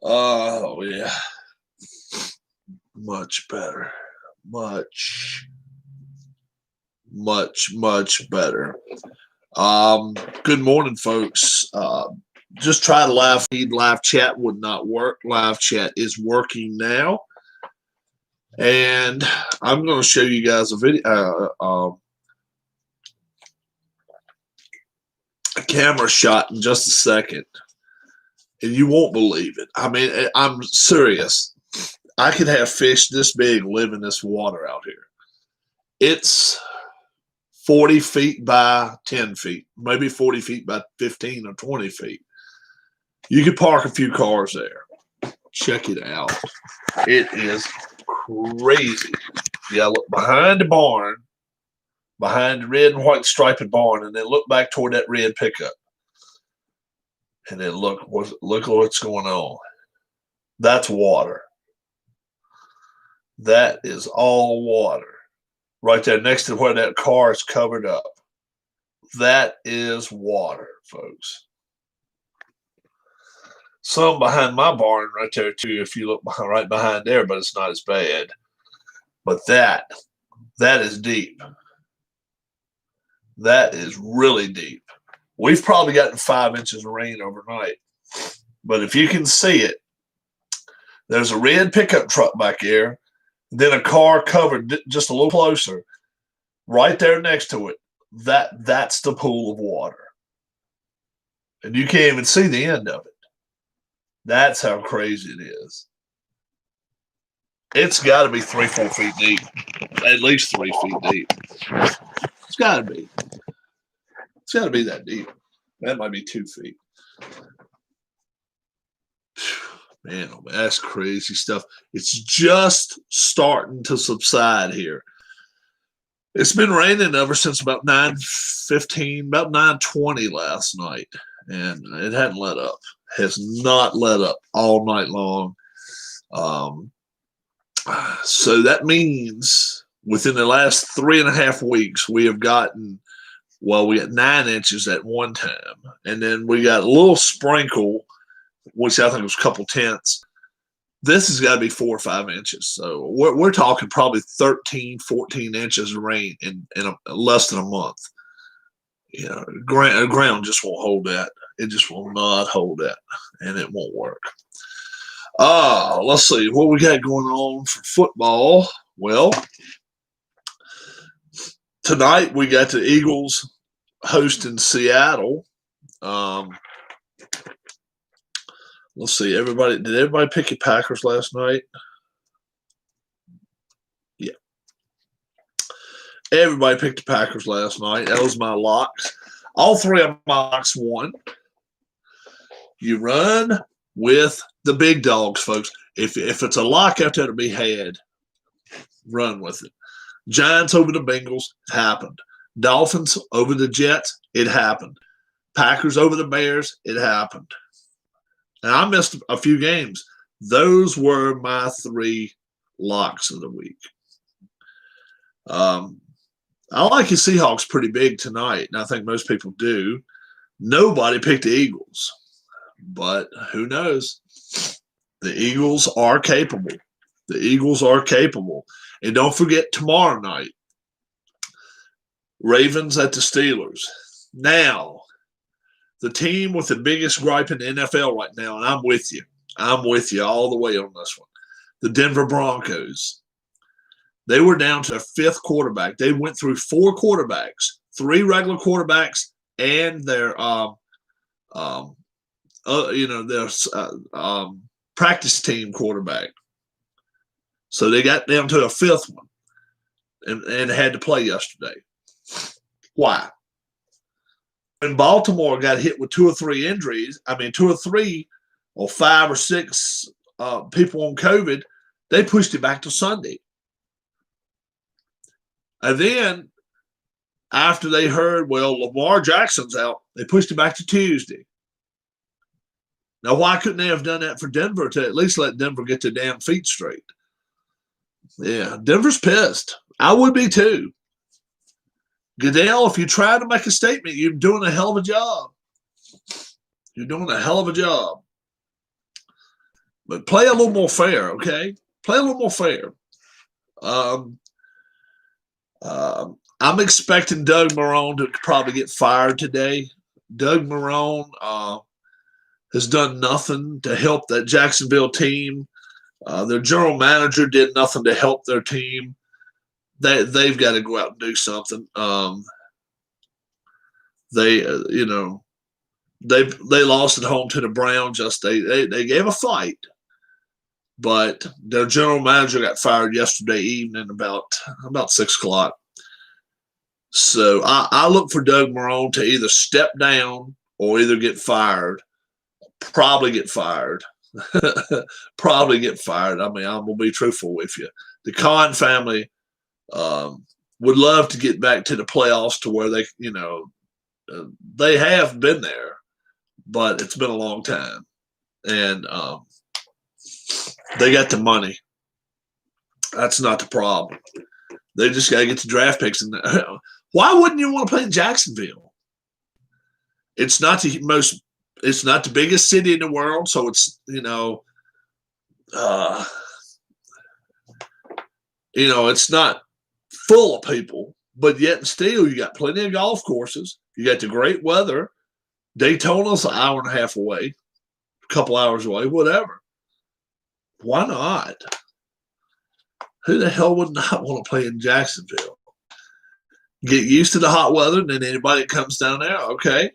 Oh yeah, much better, much, much better. Good morning, folks. Just try to live feed. Live chat would not work. Live chat is working now, and I'm going to show you guys a video, a camera shot in just a second, and you won't believe it. I mean, I'm serious. I could have fish this big live in this water out here. It's 40 feet by 10 feet, maybe 40 feet by 15 or 20 feet. You could park a few cars there. Check it out. It is crazy. Yeah, look behind the barn, behind the red and white striped barn, and then look back toward that red pickup. And then look what's going on. That's water. That is all water. Right there next to where that car is covered up. That is water, folks. Some behind my barn right there too, if you look right behind there, but it's not as bad. But that is deep. That is really deep. We've probably gotten 5 inches of rain overnight. But if you can see it, there's a red pickup truck back there, then a car covered just a little closer, right there next to it. That's the pool of water. And you can't even see the end of it. That's how crazy it is. It's got to be 3-4 feet deep, at least 3 feet deep. It's got to be. It's got to be that deep. That might be 2 feet. Man, oh man, that's crazy stuff. It's just starting to subside here. It's been raining ever since about 9:15, about 9:20 last night, and it hadn't let up. Has not let up all night long. So that means within the last 3.5 weeks, we have gotten, well, we got 9 inches at one time. And then we got a little sprinkle, which I think was a couple tenths. This has got to be 4 or 5 inches. So we're talking probably 13, 14 inches of rain in less than a month. You know, ground just won't hold that. It just will not hold that, and it won't work. Let's see what we got going on for football. Well, tonight we got the Eagles hosting Seattle. Let's see. Did everybody pick your Packers last night? Yeah. Everybody picked the Packers last night. That was my locks. All 3 of my locks won. You run with the big dogs, folks. If it's a lock out there to be had, run with it. Giants over the Bengals, it happened. Dolphins over the Jets, it happened. Packers over the Bears, it happened. And I missed a few games. Those were my 3 locks of the week. I like the Seahawks pretty big tonight, and I think most people do. Nobody picked the Eagles, but who knows? The Eagles are capable. The Eagles are capable. And don't forget tomorrow night, Ravens at the Steelers. Now, the team with the biggest gripe in the NFL right now, and I'm with you. I'm with you all the way on this one. The Denver Broncos. They were down to a 5th quarterback. They went through 4 quarterbacks, 3 regular quarterbacks, and their practice team quarterback. So they got down to a 5th one and had to play yesterday. Why? When Baltimore got hit with 2 or 3 injuries, 2 or 3 or 5 or 6 people on COVID, they pushed it back to Sunday. And then after they heard, well, Lamar Jackson's out, they pushed it back to Tuesday. Now, why couldn't they have done that for Denver to at least let Denver get their damn feet straight? Yeah, Denver's pissed. I would be too. Goodell, if you try to make a statement, you're doing a hell of a job. You're doing a hell of a job. But play a little more fair, okay? Play a little more fair. Um, I'm expecting Doug Marrone to probably get fired today. Doug Marrone has done nothing to help that Jacksonville team. Their general manager did nothing to help their team. They've got to go out and do something. They they lost at home to the Browns. They gave a fight, but their general manager got fired yesterday evening about 6 o'clock. So I look for Doug Marrone to either step down or either get fired. Probably get fired. Probably get fired. I mean, I'm gonna be truthful with you. The Khan family would love to get back to the playoffs to where they have been there, but it's been a long time, and they got the money. That's not the problem. They just got to get the draft picks. And why wouldn't you want to play in Jacksonville? It's not the most. It's not the biggest city in the world, so it's it's not full of people. But yet and still, you got plenty of golf courses. You got the great weather. Daytona's an hour and a half away, a couple hours away, whatever. Why not? Who the hell would not want to play in Jacksonville? Get used to the hot weather, and then anybody that comes down there, okay,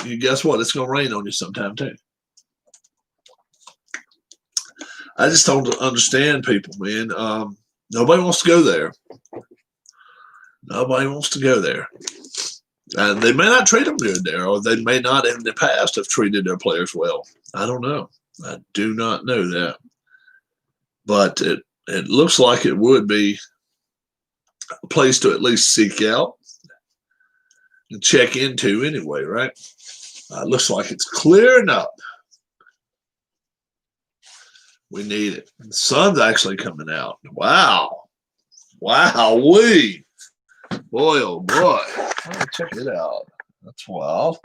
you guess what? It's going to rain on you sometime too. I just don't understand people, man. Nobody wants to go there. Nobody wants to go there. And they may not treat them good there, or they may not in the past have treated their players well. I don't know. I do not know that. But it looks like it would be a place to at least seek out and check into anyway, right? It looks like it's clearing up. We need it. The sun's actually coming out. Wow. Wow-wee. Boy, oh boy. Check it out. That's wild.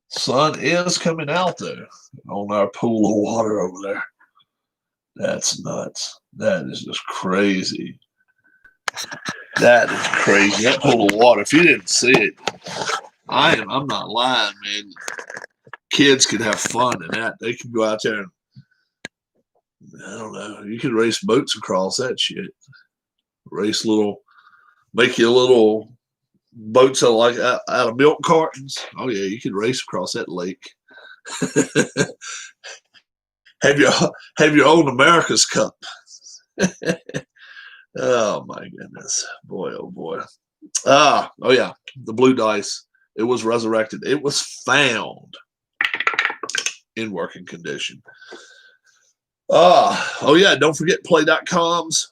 Sun is coming out there on our pool of water over there. That's nuts. That is just crazy. That is crazy. That pool of water. If you didn't see it, I'm not lying, man. Kids could have fun in that. They could go out there and I don't know. You could race boats across that shit. Make you little boats out of milk cartons. Oh yeah, you could race across that lake. have your own America's Cup. Oh my goodness, boy, oh boy. Oh yeah, the blue dice. It was resurrected. It was found in working condition. Oh yeah, don't forget Play.com's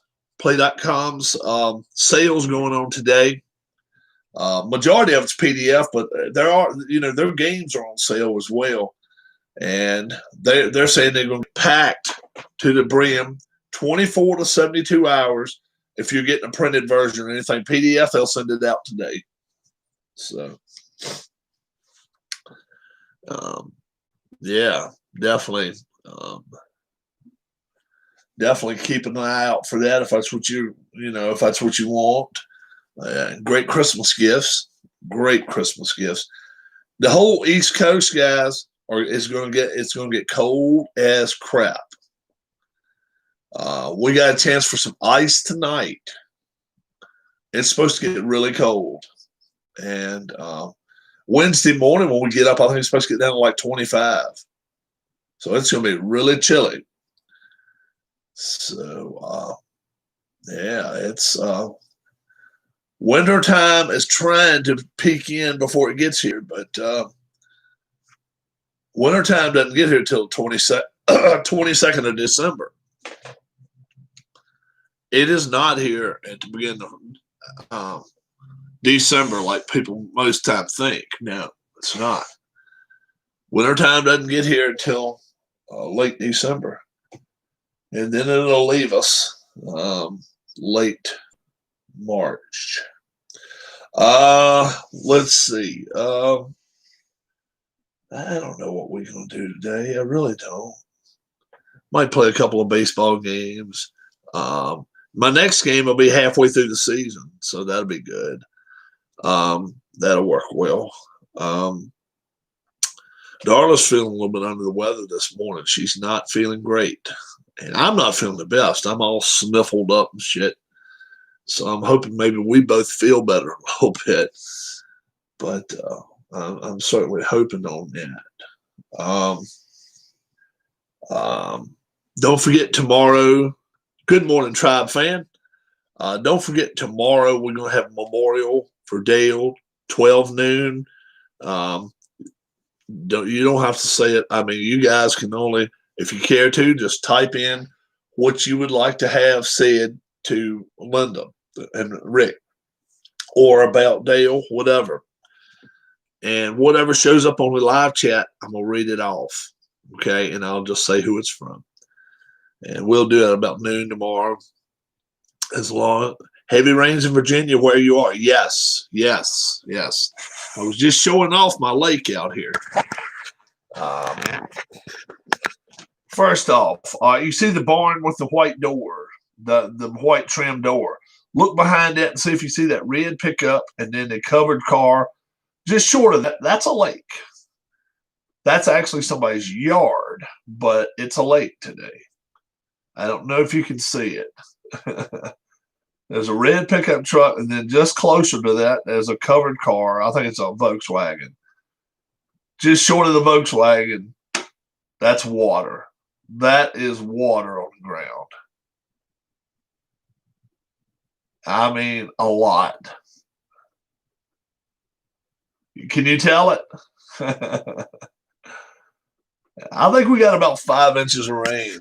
sales going on today. Majority of it's PDF, but there are their games are on sale as well, and they're saying they're going to be packed to the brim, 24 to 72 hours. If you're getting a printed version or anything PDF, they'll send it out today. So, yeah, definitely. Definitely keep an eye out for that if that's what you want. Great Christmas gifts. Great Christmas gifts. The whole East Coast, guys, it's going to get cold as crap. We got a chance for some ice tonight. It's supposed to get really cold, and Wednesday morning when we get up, I think it's supposed to get down to like 25. So it's going to be really chilly. So, it's wintertime is trying to peek in before it gets here, but wintertime doesn't get here till 22nd of December. It is not here at the beginning of December like people most time think. No, it's not. Wintertime doesn't get here until late December. And then it'll leave us late March. Let's see. I don't know what we're going to do today. I really don't. Might play a couple of baseball games. My next game will be halfway through the season, so that'll be good. That'll work well. Darla's feeling a little bit under the weather this morning. She's not feeling great. And I'm not feeling the best. I'm all sniffled up and shit. So I'm hoping maybe we both feel better a little bit. But I'm certainly hoping on that. Don't forget tomorrow. Good morning, Tribe fan. Don't forget tomorrow we're going to have a memorial for Dale, 12 noon. You don't have to say it. I mean, you guys can only, if you care to, just type in what you would like to have said to Linda and Rick or about Dale, whatever. And whatever shows up on the live chat, I'm going to read it off. Okay. And I'll just say who it's from. And we'll do it about noon tomorrow. As long heavy rains in Virginia where you are. Yes. I was just showing off my lake out here. First off, you see the barn with the white door, the white trim door. Look behind it and see if you see that red pickup and then the covered car just short of that. That's a lake. That's actually somebody's yard, but it's a lake today. I don't know if you can see it. There's a red pickup truck, and then just closer to that, there's a covered car. I think it's a Volkswagen. Just short of the Volkswagen, that's water. That is water on the ground. I mean, a lot. Can you tell it? I think we got about 5 inches of rain.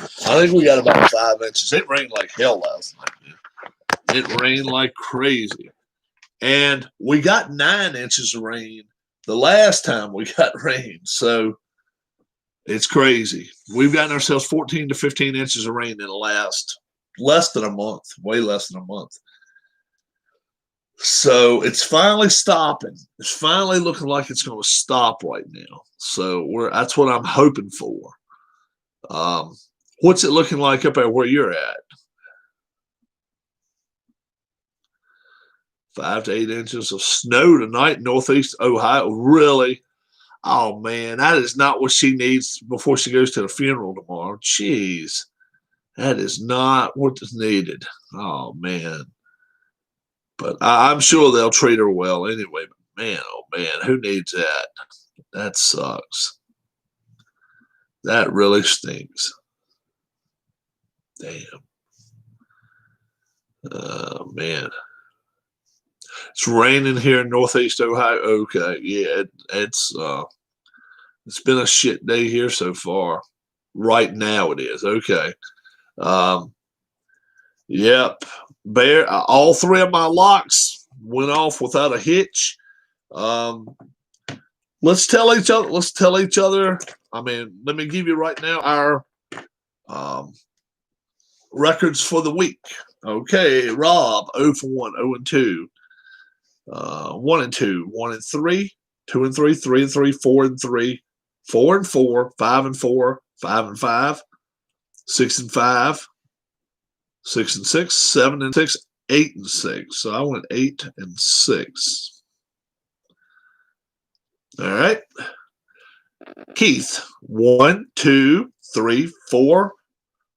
It rained like hell last night. It rained like crazy. And we got 9 inches of rain the last time we got rain. So it's crazy. We've gotten ourselves 14 to 15 inches of rain in the last less than a month, way less than a month. So it's finally stopping. It's finally looking like it's going to stop right now. So that's what I'm hoping for. What's it looking like up there where you're at? 5 to 8 inches of snow tonight in Northeast Ohio. Really? Oh, man, that is not what she needs before she goes to the funeral tomorrow. Jeez, that is not what is needed. Oh, man. But I'm sure they'll treat her well anyway. But man, oh, man, who needs that? That sucks. That really stinks. Damn. Oh, man. It's raining here in Northeast Ohio. Okay, yeah, it's been a shit day here so far. Right now it is. Okay. Yep. Bear. All 3 of my locks went off without a hitch. Let's tell each other. I mean, let me give you right now our records for the week. Okay, Rob 0 for 1, 0 and 2. 1 and 2, 1 and 3, 2 and 3, 3 and 3, 4 and 3, 4 and 4, 5 and 4, 5 and 5, 6 and 5, 6 and 6, 7 and 6, 8 and 6. So I went 8 and 6. All right. Keith, 1, 2, 3, 4,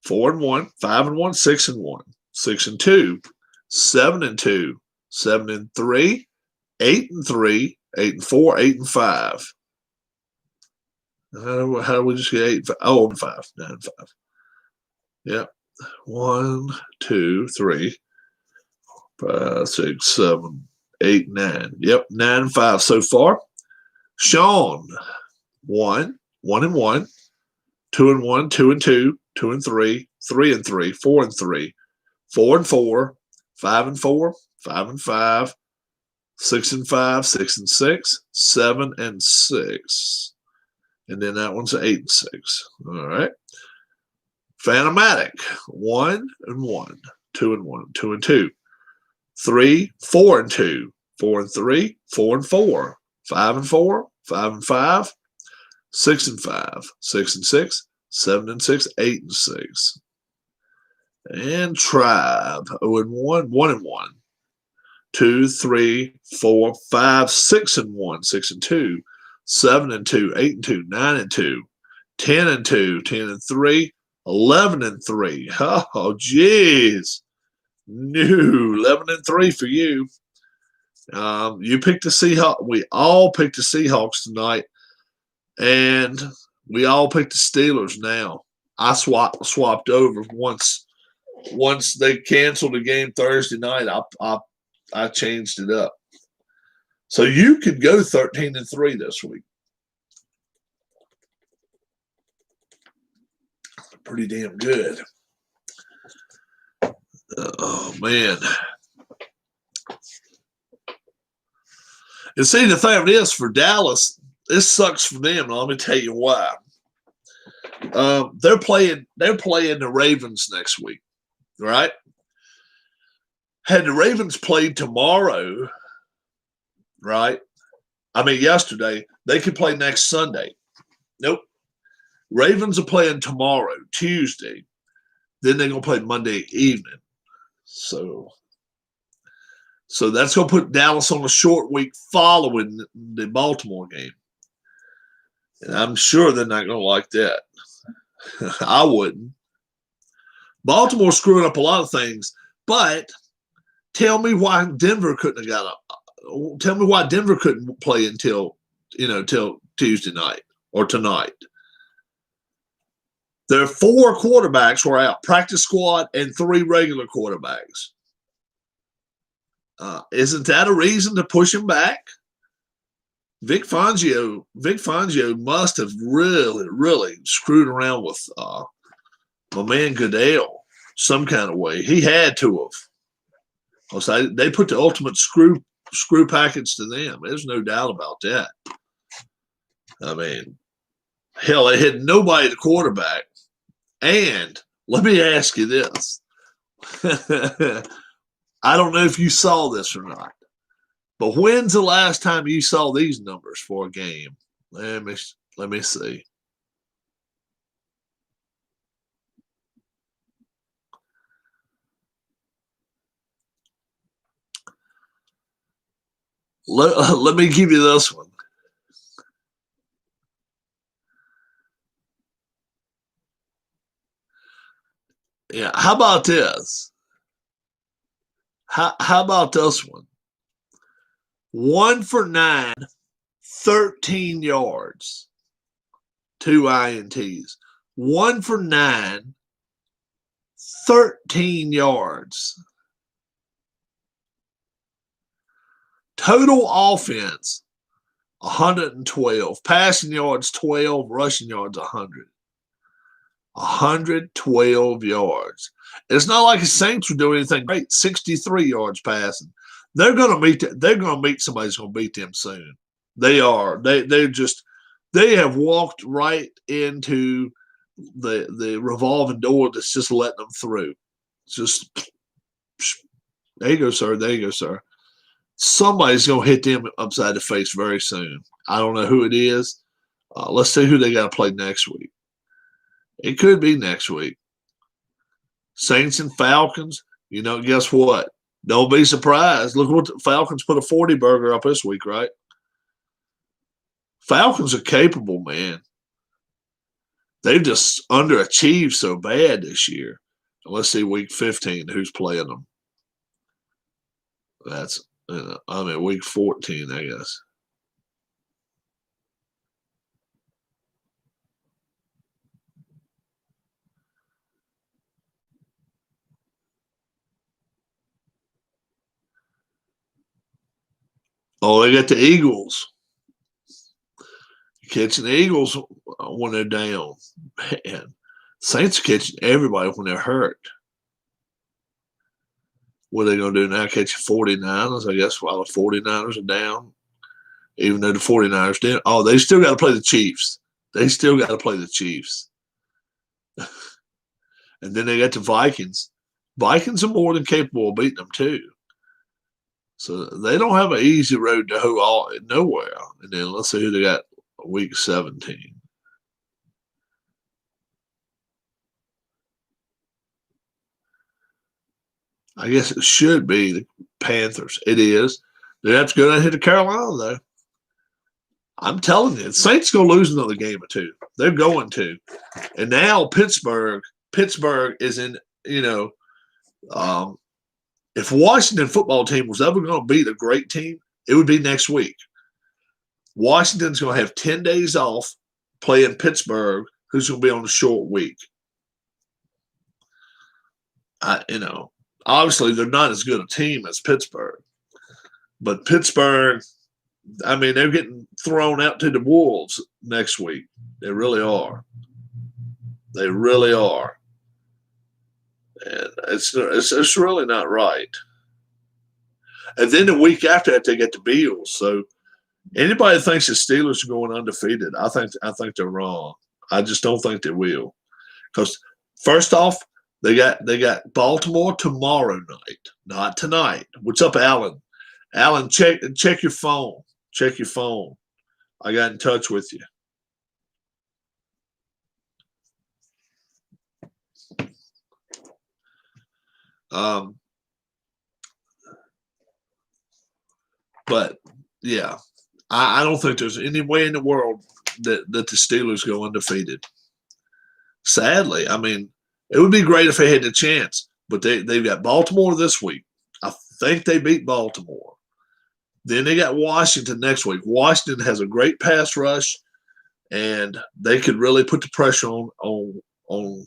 4 and 1, 5 and 1, 6 and 1, 6 and 2, 7 and 2, 7 and 3, 8 and 3, 8 and 4, 8 and 5. How do we just get 8 and 5? Oh, and 5, 9 and 5. Yep. 1, 2, 3, 5, 6, 7, 8, 9. Yep, 9 and 5 so far. Sean, 1, 1 and 1, 2 and 1, 2 and 2, 2 and 3, 3 and 3, 4 and 3, 4 and 4, 5 and 4, 5 and 5, 6 and 5, 6 and 6, 7 and 6. And then that one's 8 and 6. All right. Phantomatic, 1 and 1, 2 and 1, 2 and 2, 3, 4 and 2, 4 and 3, 4 and 4, 5 and 4, 5 and 5, 6 and 5, 6 and 6, 7-6, 8-6. And Tribe, 0-1, 1-1. 2, 3, 4, 5, 6-1, 6-2, 7-2, 8-2, 9-2, 10-2, 10-3, 11-3. Oh, jeez. No, 11-3 for you. You picked the Seahawks. We all picked the Seahawks tonight, and we all picked the Steelers. Now I swapped over once they canceled the game Thursday night. I changed it up, so you could go 13-3 this week. Pretty damn good. Oh man. And see, the thing of this for Dallas, this sucks for them. Let me tell you why. They're playing the Ravens next week, right? Had the Ravens played tomorrow, right? I mean, yesterday, they could play next Sunday. Nope. Ravens are playing tomorrow, Tuesday. Then they're going to play Monday evening. So that's going to put Dallas on a short week following the Baltimore game. And I'm sure they're not going to like that. I wouldn't. Baltimore's screwing up a lot of things, but tell me why Denver couldn't play until Tuesday night or tonight. There are 4 quarterbacks who are out, practice squad, and 3 regular quarterbacks. Isn't that a reason to push him back? Vic Fangio must have really, really screwed around with my man Goodell some kind of way. He had to have. So they put the ultimate screw package to them. There's no doubt about that. I mean, hell, they had nobody at quarterback. And let me ask you this. I don't know if you saw this or not, but when's the last time you saw these numbers for a game? Let me see. Let me give you this one. Yeah, how about this? How about this one? 1 for 9, 13 yards, 2 INTs. 1 for 9, 13 yards. Total offense, 112. Passing yards, 12. Rushing yards, 100. 112 yards. It's not like the Saints were doing anything great. 63 yards passing. They're going to meet somebody who's going to beat them soon. They are. They have walked right into the revolving door that's just letting them through. It's just, there you go, sir. There you go, sir. Somebody's going to hit them upside the face very soon. I don't know who it is. Let's see who they got to play next week. It could be next week. Saints and Falcons. Guess what? Don't be surprised. Look what the Falcons put a 40 burger up this week, right? Falcons are capable, man. They've just underachieved so bad this year. Let's see, week 15, who's playing them? That's, week 14, I guess. Oh, they got the Eagles. Catching the Eagles when they're down. Man, Saints are catching everybody when they're hurt. What are they going to do now? Catch 49ers, I guess, while the 49ers are down. Even though the 49ers did. Oh, they still got to play the Chiefs. And then they got the Vikings. Vikings are more than capable of beating them, too. So they don't have an easy road to nowhere. And then let's see who they got week 17. I guess it should be the Panthers. It is. They have to go down here to Carolina, though. I'm telling you, the Saints going to lose another game or two. They're going to. And now Pittsburgh is in, you know, um, if Washington football team was ever going to beat a great team, it would be next week. Washington's going to have 10 days off playing Pittsburgh, who's going to be on a short week. Obviously they're not as good a team as Pittsburgh, but Pittsburgh, I mean, they're getting thrown out to the wolves next week. They really are. They really are, and it's really not right. And then the week after that, they get the Bills. So anybody that thinks the Steelers are going undefeated, I think they're wrong. I just don't think they will. Because first off, they got Baltimore tomorrow night, not tonight. What's up, Alan? Alan, check your phone. Check your phone. I got in touch with you. But yeah, I don't think there's any way in the world that the Steelers go undefeated. Sadly, I mean, it would be great if they had the chance, but they've got Baltimore this week. I think they beat Baltimore. Then they got Washington next week. Washington has a great pass rush, and they could really put the pressure on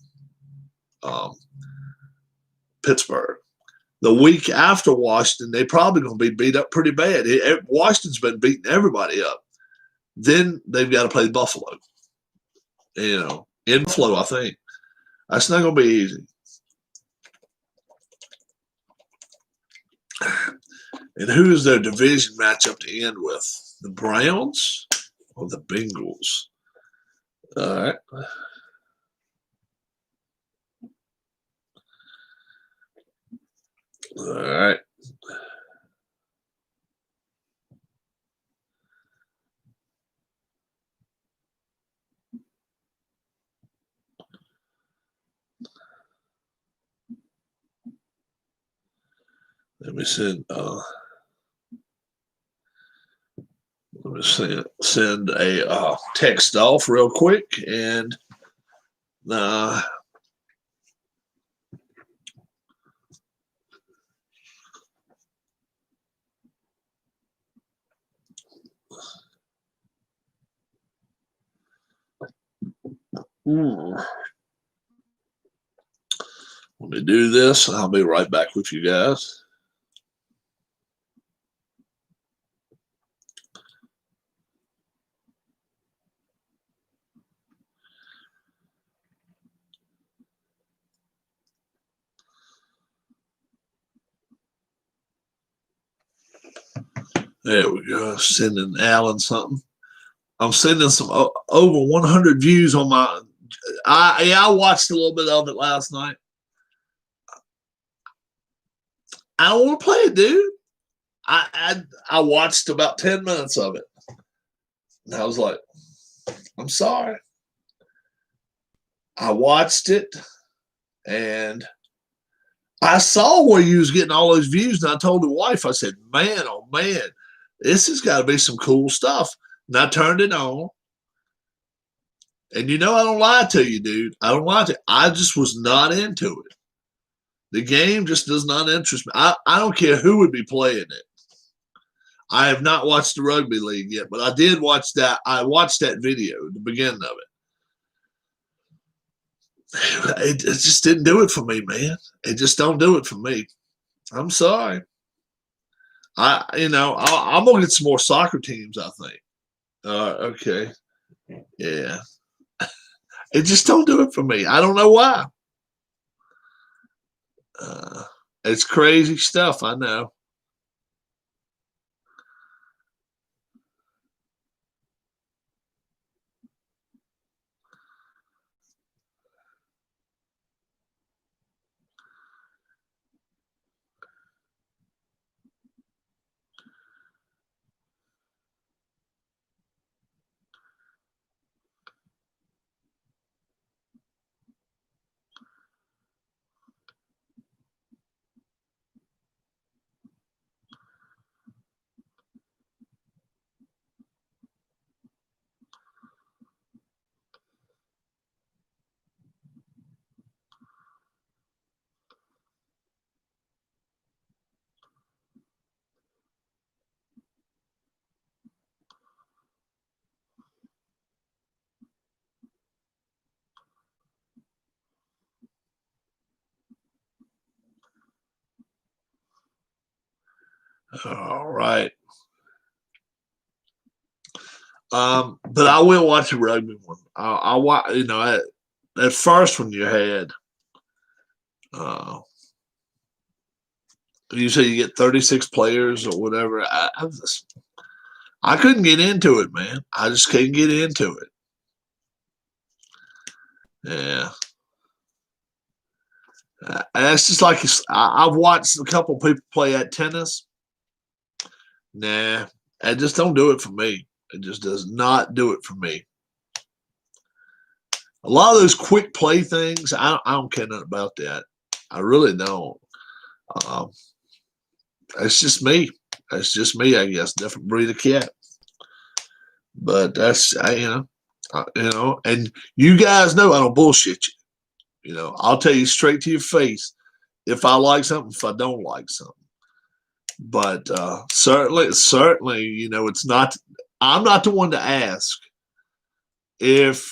Pittsburgh. The week after Washington, they probably going to be beat up pretty bad. Washington's been beating everybody up. Then they've got to play Buffalo. In Buffalo, I think. That's not going to be easy. And who is their division matchup to end with? The Browns or the Bengals? All right. All right. Let me send a text off real quick, and let me do this. I'll be right back with you guys. There we go. Sending Alan something. I'm sending some over 100 views on my. I watched a little bit of it last night. I don't want to play it, dude. I watched about 10 minutes of it. And I was like, I'm sorry. I watched it, and I saw where you was getting all those views, and I told the wife, I said, man, oh man, this has got to be some cool stuff. And I turned it on. And I don't lie to you, dude. I don't lie to you. I just was not into it. The game just does not interest me. I don't care who would be playing it. I have not watched the rugby league yet, but I did watch that. I watched that video, the beginning of it. It just didn't do it for me, man. It just don't do it for me. I'm sorry. I'm gonna get some more soccer teams, I think. Okay. Yeah. It just don't do it for me. I don't know why. It's crazy stuff, I know. All right. But I will watch a rugby one. I watch, that first one you had. You say you get 36 players or whatever. I couldn't get into it, man. I just couldn't get into it. Yeah. It's just like I've watched a couple people play at tennis. Nah, I just don't do it for me. It just does not do it for me. A lot of those quick play things, I don't care nothing about that. I really don't. That's just me. That's just me, I guess. Different breed of cat. But that's and you guys know I don't bullshit you. I'll tell you straight to your face if I like something, if I don't like something. But certainly, it's not. I'm not the one to ask if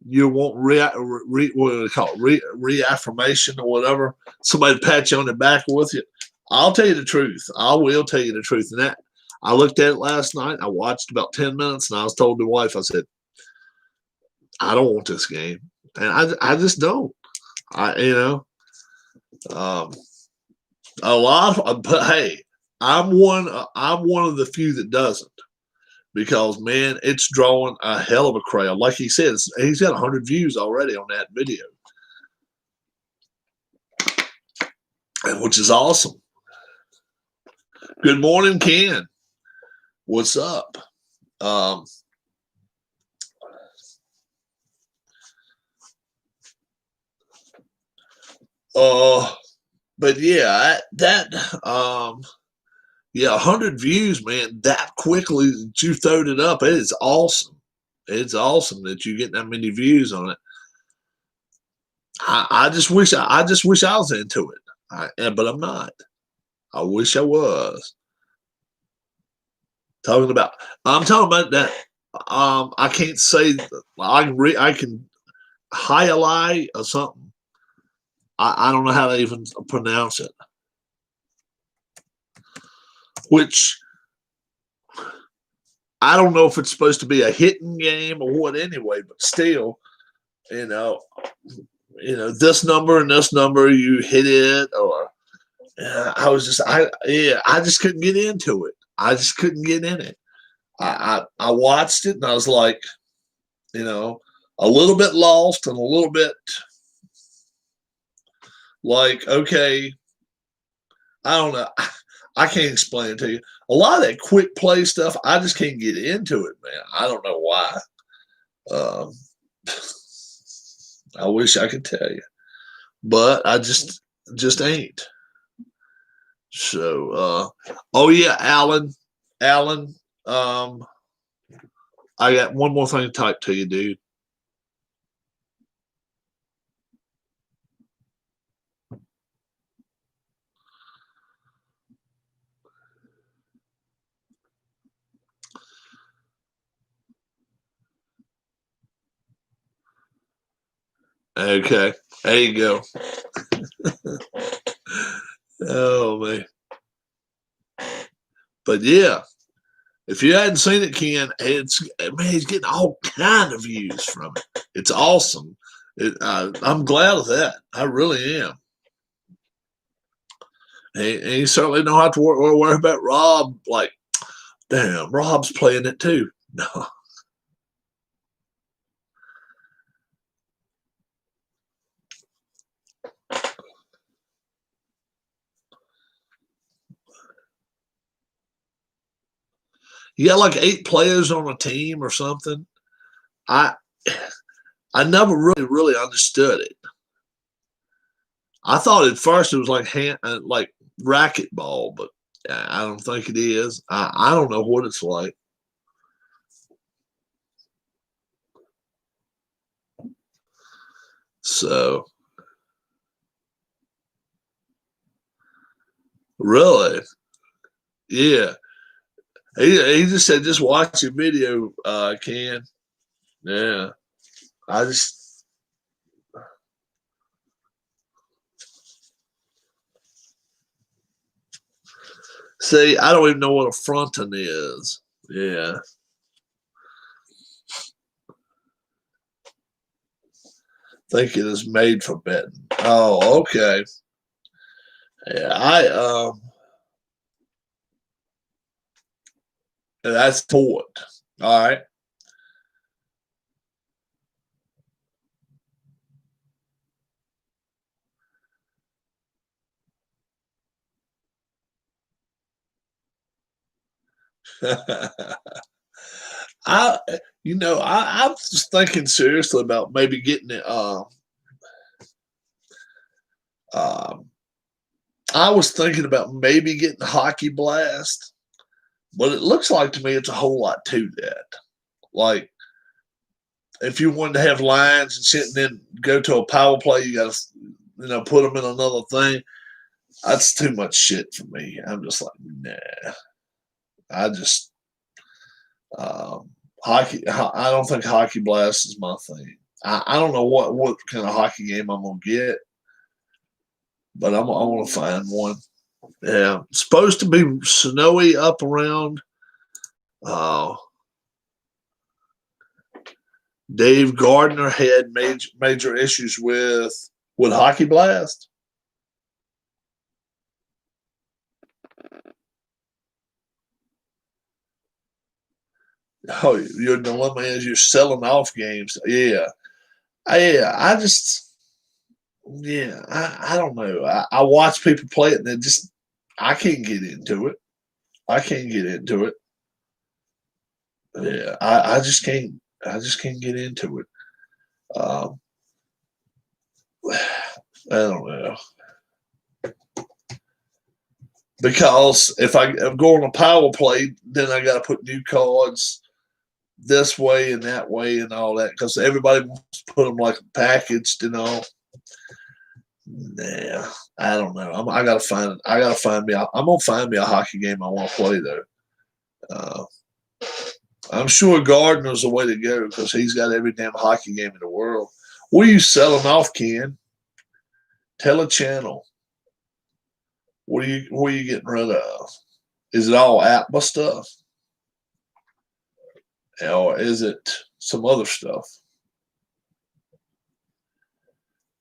you want what do they call it, reaffirmation or whatever. Somebody to pat you on the back with you. I'll tell you the truth. I will tell you the truth. And that I looked at it last night. I watched about 10 minutes, and I was told the wife, I said, I don't want this game, and I just don't. A lot of, but hey, I'm one of the few that doesn't, because man, it's drawing a hell of a crowd. Like he says, he's got 100 views already on that video, which is awesome. Good morning, Ken. What's up? But yeah, 100 views, man, that quickly that you throwed it up. It is awesome. It's awesome that you get that many views on it. I just wish I was into it, but I'm not. I wish I was. I'm talking about that. I can't say. I can highlight or something. I don't know how to even pronounce it. Which I don't know if it's supposed to be a hitting game or what anyway, but still, this number and this number, you hit it, or I just couldn't get into it. I just couldn't get in it. I watched it and I was like, a little bit lost and a little bit like, okay, I don't know. I can't explain it to you. A lot of that quick play stuff, I just can't get into it, man. I don't know why. I wish I could tell you, but I just ain't. So, oh yeah, Alan, I got one more thing to type to you, dude. Okay, there you go. Oh man. But yeah, if you hadn't seen it, Ken, he's getting all kind of views from it. It's awesome. I'm glad of that. I really am. And you certainly don't have to worry about Rob. Like, damn, Rob's playing it too. No. You got like 8 players on a team or something. I never really understood it. I thought at first it was like like racquetball, but I don't think it is. I don't know what it's like. So really, yeah. He just said just watch your video, Ken. Yeah, I just See, I don't even know what a fronton is. Yeah. Think it is made for betting. Oh, okay. Yeah, that's port. All right. I, I was thinking seriously about maybe getting it. Um, I was thinking about maybe getting Hockey Blast, but it looks like to me it's a whole lot to that. Like if you wanted to have lines and sit and then go to a power play, you got to put them in another thing. That's too much shit for me. I'm just like, nah. I just hockey. I don't think Hockey Blast is my thing. I don't know what kind of hockey game I'm gonna get, but I want to find one. Yeah, it's supposed to be snowy up around. Uh, Dave Gardner had major issues with Hockey Blast. Oh, your dilemma is you're selling off games. Yeah, I just, yeah, I don't know. I watch people play it and it just, I can't get into it. I can't get into it. Yeah, I just can't. I just can't get into it. Um, I don't know because if I'm going to power play, then I got to put new cards this way and that way and all that because everybody wants to put them like packaged and all. Nah, I don't know. I gotta find. I gotta find me. I'm gonna find me a hockey game I want to play though. Uh, I'm sure Gardner's the way to go because he's got every damn hockey game in the world. What are you selling off, Ken? Tell a channel. What are you getting rid of? Is it all APBA stuff? Or is it some other stuff?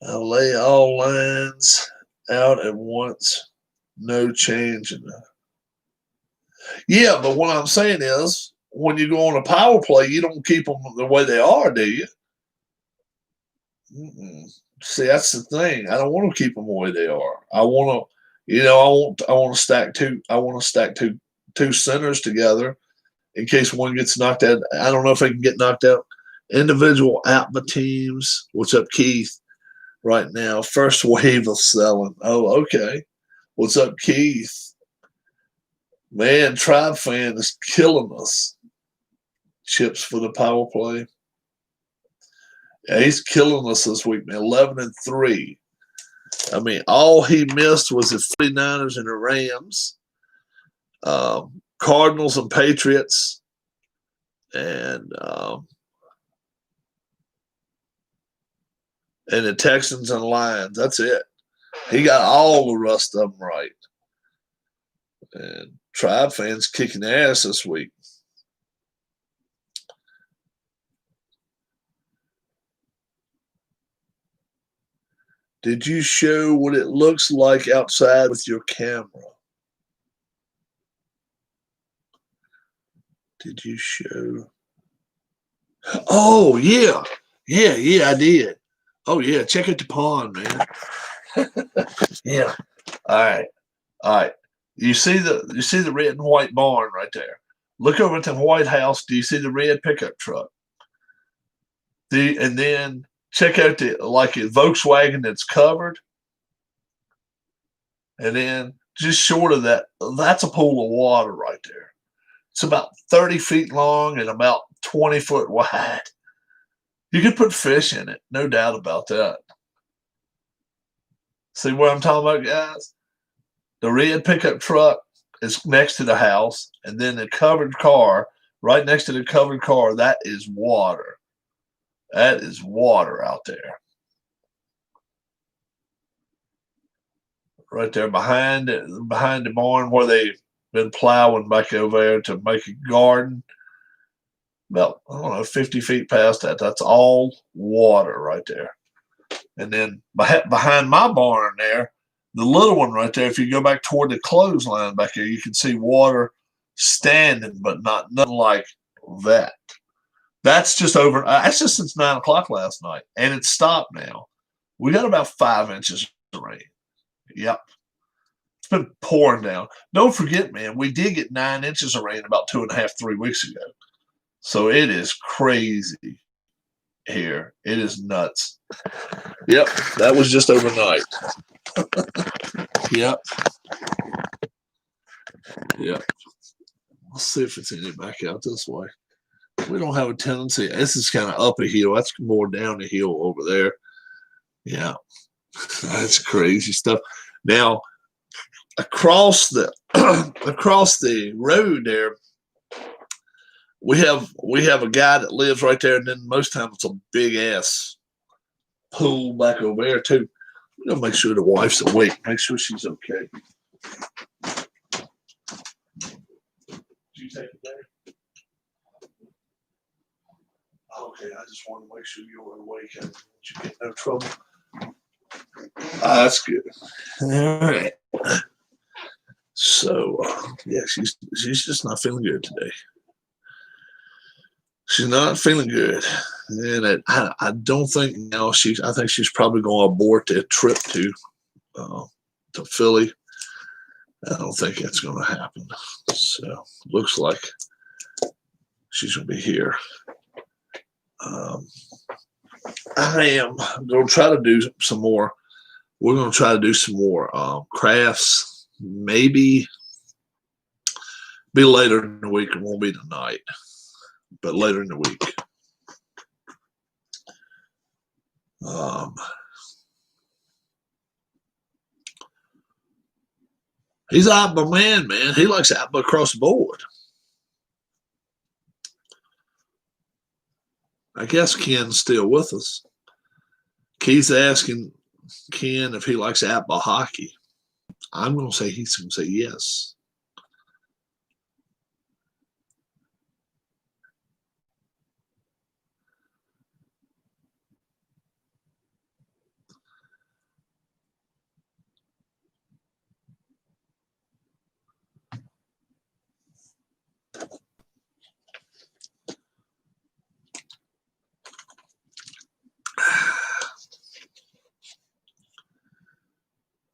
I'll lay all lines out at once. No change in the. Yeah, but what I'm saying is when you go on a power play, you don't keep them the way they are, do you? Mm-mm. See, that's the thing. I don't want to keep them the way they are. I want to, I want to stack two. I want to stack two centers together in case one gets knocked out. I don't know if they can get knocked out. Individual APBA teams. What's up, Keith? Right now, first wave of selling. Oh, okay. What's up, Keith? Man, Tribe fan is killing us. Chips for the power play. Yeah, he's killing us this week, man. 11-3. I mean, all he missed was the 49ers and the Rams, Cardinals and Patriots, and the Texans and Lions. That's it. He got all the rest of them right. And Tribe fans kicking ass this week. Did you show what it looks like outside with your camera? Did you show? Oh, yeah. Yeah, I did. Oh, yeah. Check out the pond, man. Yeah. All right. All right. You see the red and white barn right there. Look over at the White House. Do you see the red pickup truck? And then check out the like a Volkswagen that's covered. And then just short of that, that's a pool of water right there. It's about 30 feet long and about 20 foot wide. You could put fish in it, no doubt about that. See what I'm talking about, guys? The red pickup truck is next to the house, and then the covered car, right next to the covered car, that is water. That is water out there. Right there behind the barn where they been plowing back over there to make a garden. About, I don't know, 50 feet past that. That's all water right there. And then behind my barn there, the little one right there, if you go back toward the clothesline back here, you can see water standing, but not nothing like that. That's just over. That's just since 9 o'clock last night, and it's stopped now. We got about 5 inches of rain. Yep, it's been pouring down. Don't forget, man, we did get 9 inches of rain about 2.5, 3 weeks ago. So it is crazy here. It is nuts. Yep, that was just overnight. Yep. Yep. Let's see if it's any back out this way. We don't have a tendency. This is kind of up a hill. That's more down the hill over there. Yeah. That's crazy stuff. Now, across the across the road there, we have a guy that lives right there, and then most times it's a big ass pool back over there too. We gotta make sure the wife's awake. Make sure she's okay. Did you take it there? Okay, I just want to make sure you're awake and you get no trouble. That's good. All right. So yeah, she's just not feeling good today. She's not feeling good, and I don't think now I think she's probably going to abort the trip to Philly. I don't think that's going to happen. So looks like she's going to be here. I am going to try to do some more. We're going to try to do some more crafts. Maybe be later in the week. It won't be tonight, but later in the week. He's out my man. He likes out across the board. I guess Ken's still with us. Keith's asking Ken if he likes outlaw hockey. I'm going to say he's going to say yes.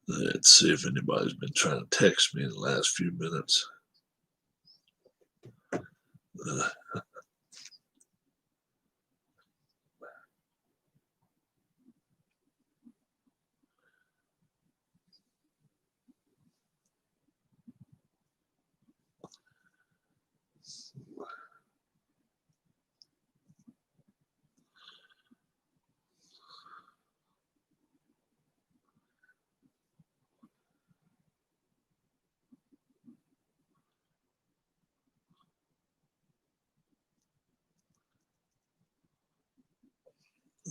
Let's see if anybody's been trying to text me in the last few minutes.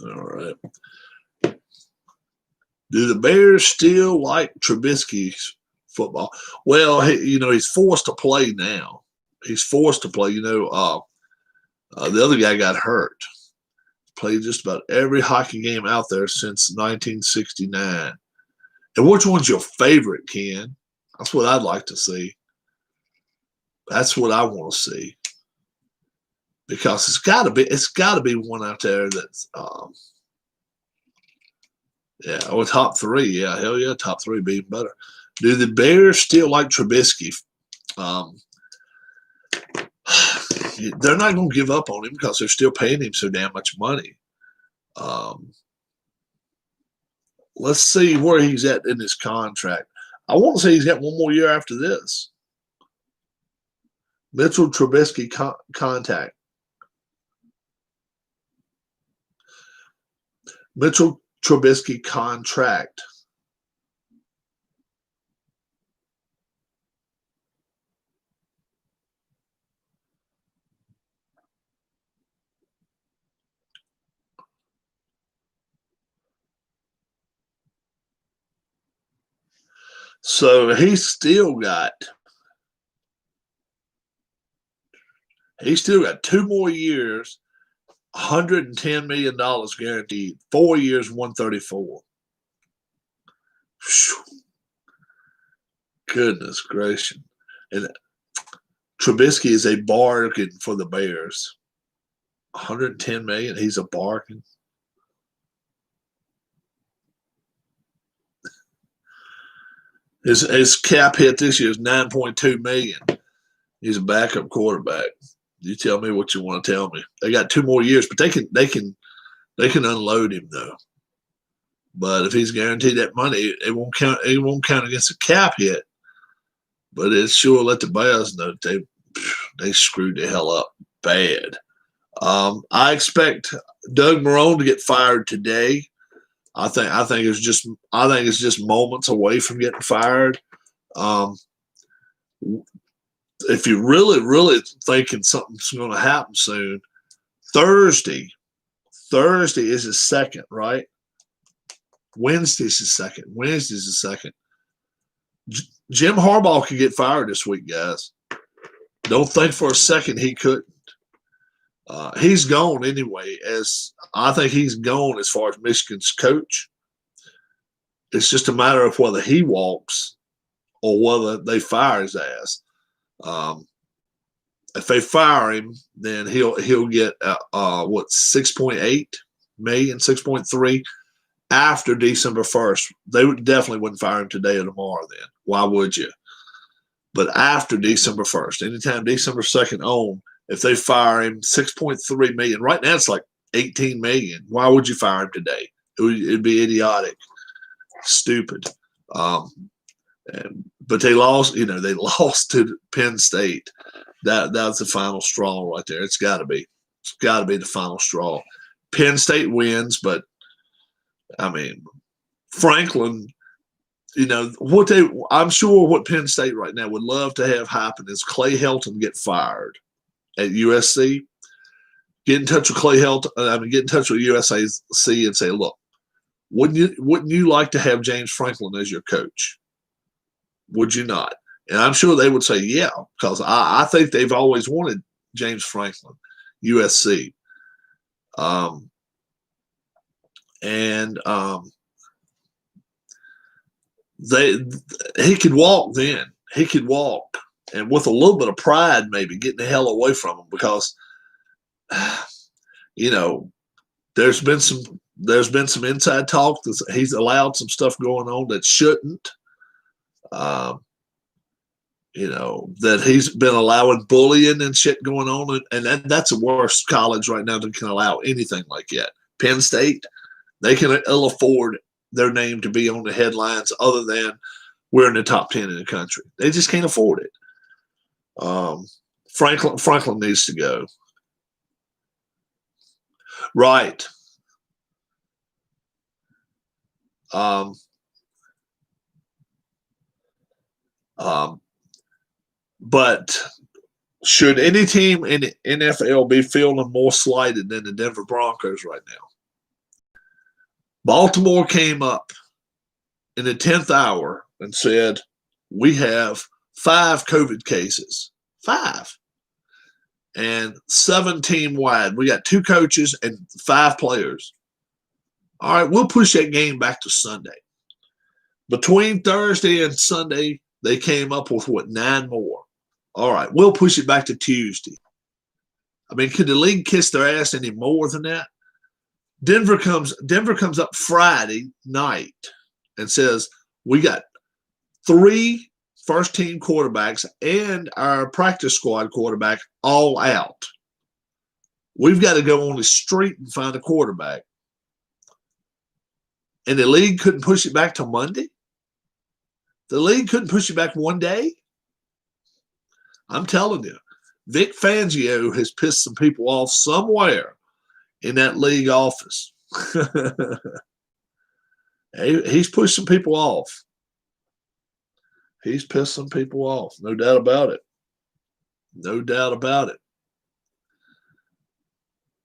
All right. Do the Bears still like Trubisky's football? Well, he's forced to play now. He's forced to play. The other guy got hurt. Played just about every hockey game out there since 1969. And which one's your favorite, Ken? That's what I'd like to see. That's what I want to see. Because it's got to be one out there that's top three. Yeah, hell yeah, top three be better. Do the Bears still like Trubisky? They're not going to give up on him because they're still paying him so damn much money. Let's see where he's at in his contract. I want to say he's got one more year after this. Mitchell Trubisky contact. Mitchell Trubisky contract. So he's still got He's still got 2 more years, $110 million guaranteed, 4 years, 134. Whew. Goodness gracious. And Trubisky is a bargain for the Bears. 110 million, he's a bargain. His cap hit this year is 9.2 million. He's a backup quarterback. You tell me what you want to tell me. They got 2 more years, but they can unload him though. But if he's guaranteed that money, it won't count. It won't count against the cap hit. But it sure let the Bears know they screwed the hell up bad. I expect Doug Marrone to get fired today. I think it's just moments away from getting fired. If you're really thinking something's going to happen soon, Thursday is his second, right? Wednesday's his second. Jim Harbaugh could get fired this week, guys. Don't think for a second he couldn't. He's gone anyway. I think he's gone as far as Michigan's coach. It's just a matter of whether he walks or whether they fire his ass. If they fire him, then he'll get 6.8 million, 6.3 after December 1st. They definitely wouldn't fire him today or tomorrow. Then why would you? But after December 1st, anytime December 2nd on, if they fire him, 6.3 million. Right now it's like 18 million. Why would you fire him today? It'd be idiotic, stupid. But they lost. They lost to Penn State. That's the final straw right there. It's got to be. It's got to be the final straw. Penn State wins, but I mean, Franklin. I'm sure what Penn State right now would love to have happen is Clay Helton get fired at USC. Get in touch with Clay Helton. Get in touch with USC and say, look, wouldn't you like to have James Franklin as your coach? Would you not? And I'm sure they would say, yeah, because I think they've always wanted James Franklin, USC. He could walk then. He could walk, and with a little bit of pride, maybe getting the hell away from him, because there's been some inside talk that he's allowed some stuff going on that shouldn't. That he's been allowing bullying and shit going on, and that's the worst college right now that can allow anything like that. Penn State, they can ill afford their name to be on the headlines other than we're in the top 10 in the country. They just can't afford it. Franklin needs to go. Right. But should any team in the NFL be feeling more slighted than the Denver Broncos right now? Baltimore came up in the 10th hour and said, we have 5 COVID cases. 5. And 7 team-wide. We got 2 coaches and 5 players. All right, we'll push that game back to Sunday. Between Thursday and Sunday, they came up with, 9 more. All right, we'll push it back to Tuesday. Could the league kiss their ass any more than that? Denver comes up Friday night and says, we got 3 first-team quarterbacks and our practice squad quarterback all out. We've got to go on the street and find a quarterback. And the league couldn't push it back to Monday? The league couldn't push it back one day? I'm telling you, Vic Fangio has pissed some people off somewhere in that league office. He's pushed some people off. He's pissed some people off. No doubt about it. No doubt about it.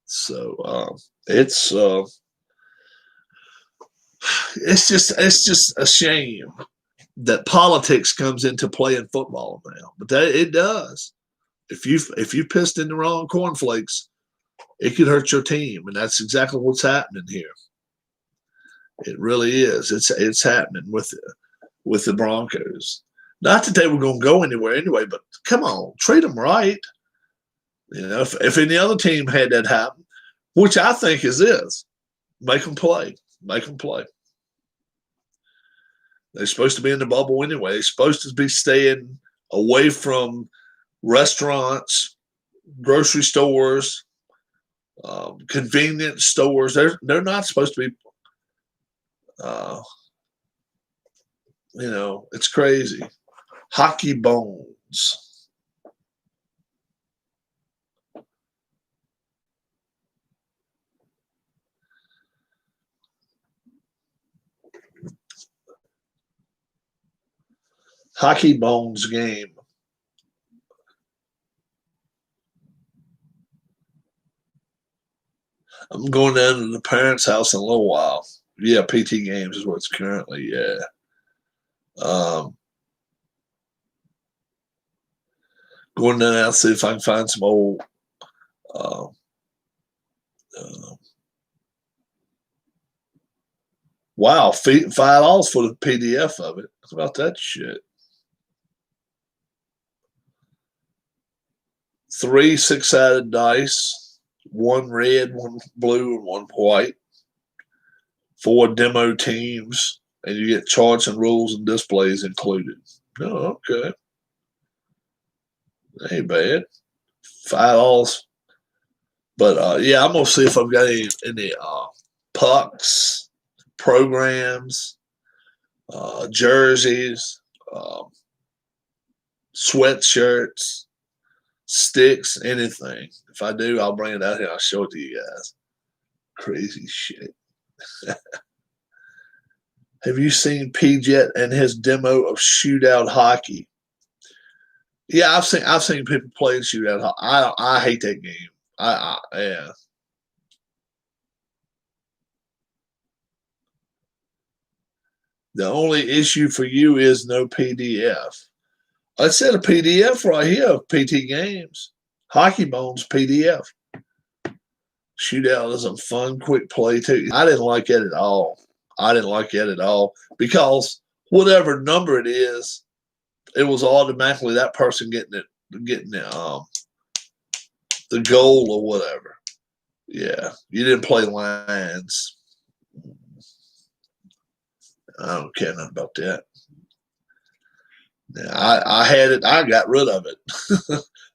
So it's just a shame that politics comes into play in football now. But it does. If you pissed in the wrong cornflakes, it could hurt your team, and that's exactly what's happening here. It really is. It's happening with the Broncos. Not that they were going to go anywhere anyway, but come on, treat them right. You know, if any other team had that happen, which I think is this, make them play. Make them play. They're supposed to be in the bubble anyway. They're supposed to be staying away from restaurants, grocery stores, convenience stores. They're not supposed to be. You know, it's crazy. Hockey bones. Hockey bones game. I'm going down to the parents' house in a little while. Yeah, PT Games is what it's currently. Yeah. Going down there to see if I can find some old. Wow, $5 for the PDF of it. How about that shit? 3 6-sided dice, 1 red, 1 blue, and 1 white. 4 demo teams, and you get charts and rules and displays included. Oh, okay. Ain't bad. $5. But yeah, I'm gonna see if I've got any pucks, programs, jerseys, sweatshirts, sticks, anything. If I do, I'll bring it out here. I'll show it to you guys. Crazy shit. Have you seen P-Jet and his demo of shootout hockey? Yeah, I've seen people playing shootout hockey. I hate that game. Yeah. The only issue for you is no PDF. I said a PDF right here of PT Games. Hockey Bones PDF. Shootout is a fun, quick play, too. I didn't like it at all. I didn't like it at all because whatever number it is, it was automatically that person getting the goal or whatever. Yeah, you didn't play lines. I don't care nothing about that. Yeah, I had it. I got rid of it.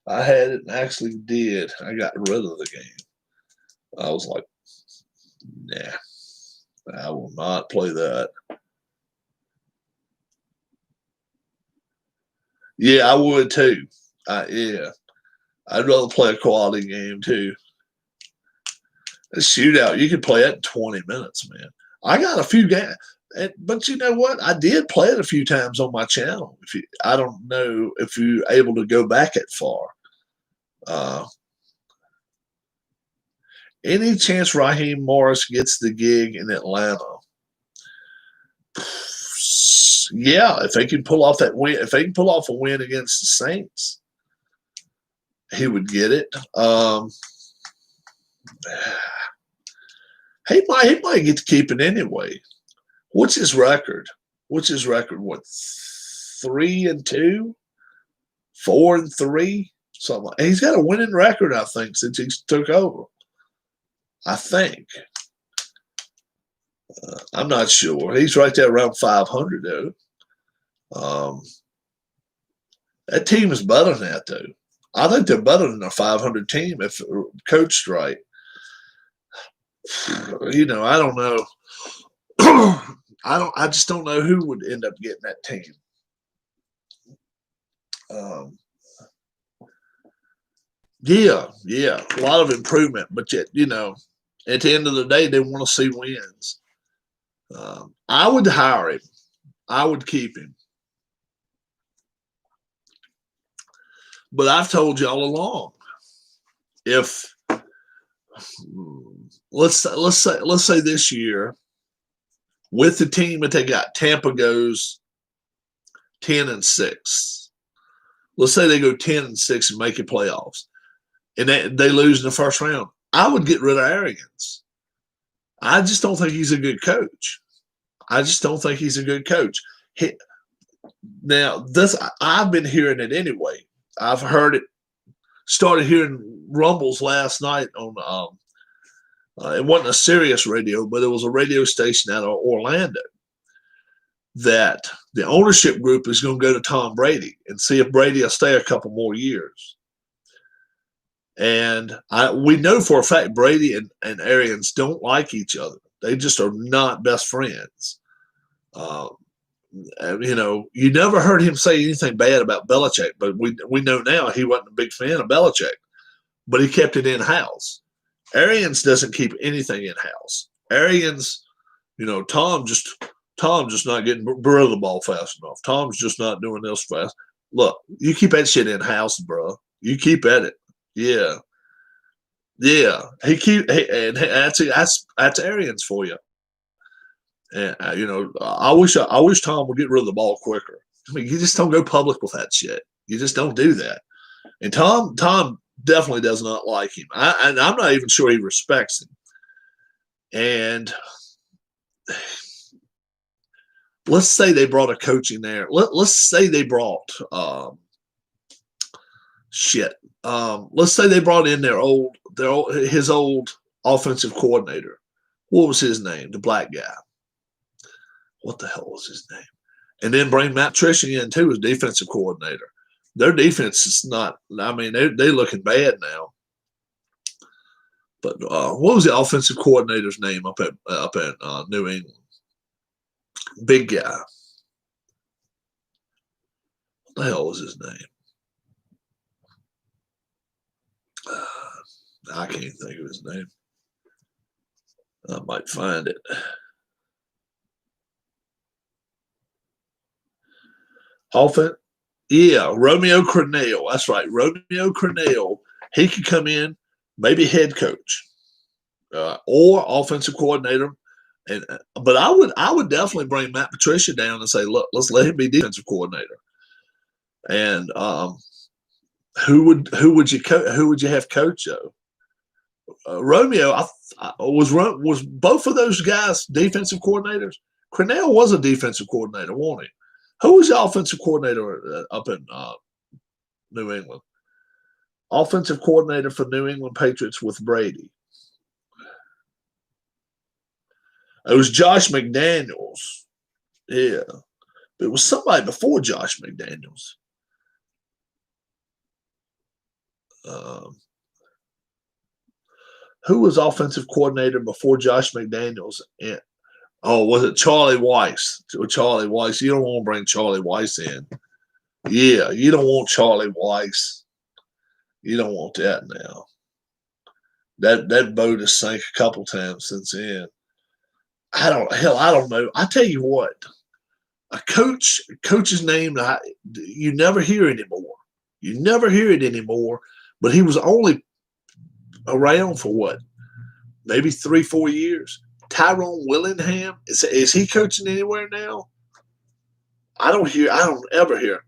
I had it and actually did. I got rid of the game. I was like, nah, I will not play that. Yeah, I would too. Yeah, I'd rather play a quality game too. A shootout, you could play it in 20 minutes, man. I got a few games, but you know what? I did play it a few times on my channel. I don't know if you're able to go back that far. Any chance Raheem Morris gets the gig in Atlanta? Yeah, if they can pull off that win, if they can pull off a win against the Saints, he would get it. He might get to keep it anyway. What's his record? What, 3-2, 4-3, something like. He's got a winning record, I think, since he took over. I think. I'm not sure. He's right there around 500, though. That team is better than that, though. I think they're better than a 500 team if coached right. You know, I don't know. I just don't know who would end up getting that team. Yeah, a lot of improvement, but yet, you know, at the end of the day, they want to see wins. I would hire him. I would keep him. But I've told you all along, if let's say this year, with the team that they got, Tampa goes 10-6. Let's say they go 10-6 and make it playoffs, and they lose in the first round. I would get rid of Arians. I just don't think he's a good coach. I just don't think he's a good coach. Now, this I've been hearing it anyway. I've heard it. Started hearing rumbles last night on. It wasn't a Sirius radio, but it was a radio station out of Orlando that the ownership group is going to go to Tom Brady and see if Brady will stay a couple more years. And we know for a fact Brady and Arians don't like each other. They just are not best friends. You never heard him say anything bad about Belichick, but we know now he wasn't a big fan of Belichick, but he kept it in-house. Arians doesn't keep anything in-house. Arians, Tom just not getting rid of the ball fast enough. Tom's just not doing this fast. Look, you keep that shit in-house, bro. You keep at it. Yeah. And that's Arians for you. And I wish Tom would get rid of the ball quicker. I mean, you just don't go public with that shit. You just don't do that. And Tom definitely does not like him. And I'm not even sure he respects him. And let's say they brought a coach in there. Let's say they brought let's say they brought in his old offensive coordinator. What was his name? The black guy. What the hell was his name? And then bring Matt Patricia in too as defensive coordinator. Their defense is not. I mean, they're looking bad now. But what was the offensive coordinator's name up at New England? Big guy. What the hell was his name? I can't think of his name. I might find it. Offense. Yeah, Romeo Crennel. That's right. Romeo Crennel. He could come in, maybe head coach or offensive coordinator. But I would definitely bring Matt Patricia down and say, look, let's let him be defensive coordinator. And who would you have coach though? Romeo was both of those guys defensive coordinators. Crennel was a defensive coordinator, wasn't he? Who was the offensive coordinator up in New England? Offensive coordinator for New England Patriots with Brady. It was Josh McDaniels. Yeah. It was somebody before Josh McDaniels. Who was offensive coordinator before Josh McDaniels? Was it Charlie Weiss? Charlie Weiss. You don't want to bring Charlie Weiss in. Yeah, you don't want Charlie Weiss. You don't want that now. That boat has sank a couple times since then. I don't know. I tell you what, a coach's name you never hear anymore. You never hear it anymore. But he was only around for what? Maybe 3-4 years. Tyrone Willingham, is he coaching anywhere now? I don't ever hear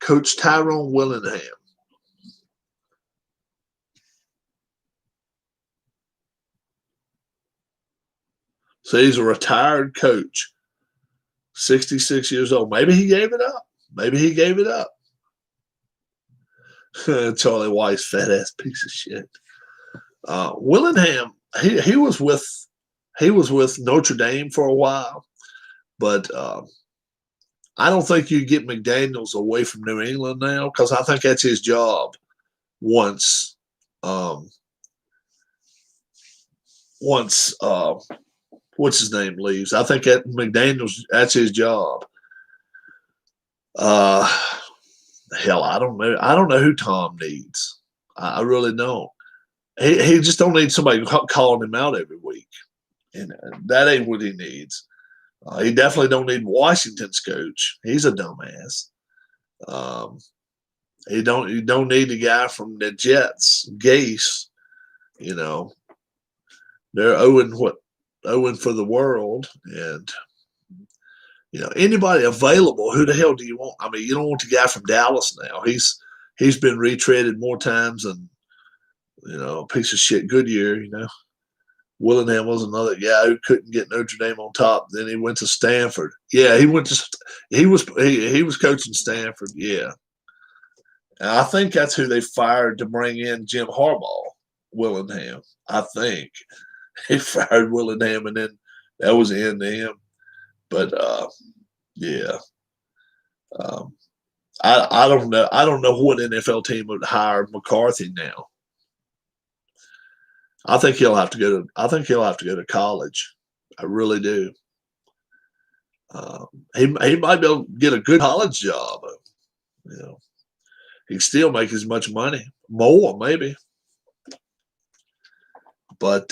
Coach Tyrone Willingham. So he's a retired coach, 66 years old. Maybe he gave it up. Charlie Weiss, fat ass piece of shit. Willingham, he was with Notre Dame for a while, but I don't think you get McDaniels away from New England now because I think that's his job once what's his name leaves. I think that McDaniels, that's his job. Hell, I don't know. I don't know who Tom needs. I really don't. He just don't need somebody calling him out every week. And that ain't what he needs. He definitely don't need Washington's coach. He's a dumbass. You don't need the guy from the Jets, Gase. They're owing for the world, and Anybody available, who the hell do you want? I mean, you don't want the guy from Dallas now. He's been retreaded more times than, a piece of shit Goodyear. Willingham was another guy who couldn't get Notre Dame on top. Then he went to Stanford. Yeah, he was coaching Stanford. Yeah, and I think that's who they fired to bring in Jim Harbaugh. Willingham, I think he fired Willingham, and then that was the end of him. But yeah, um, I don't know. I don't know what NFL team would hire McCarthy now. I think he'll have to go to. I think he'll have to go to college. I really do. He might be able to get a good college job. He can still make as much money, more maybe. But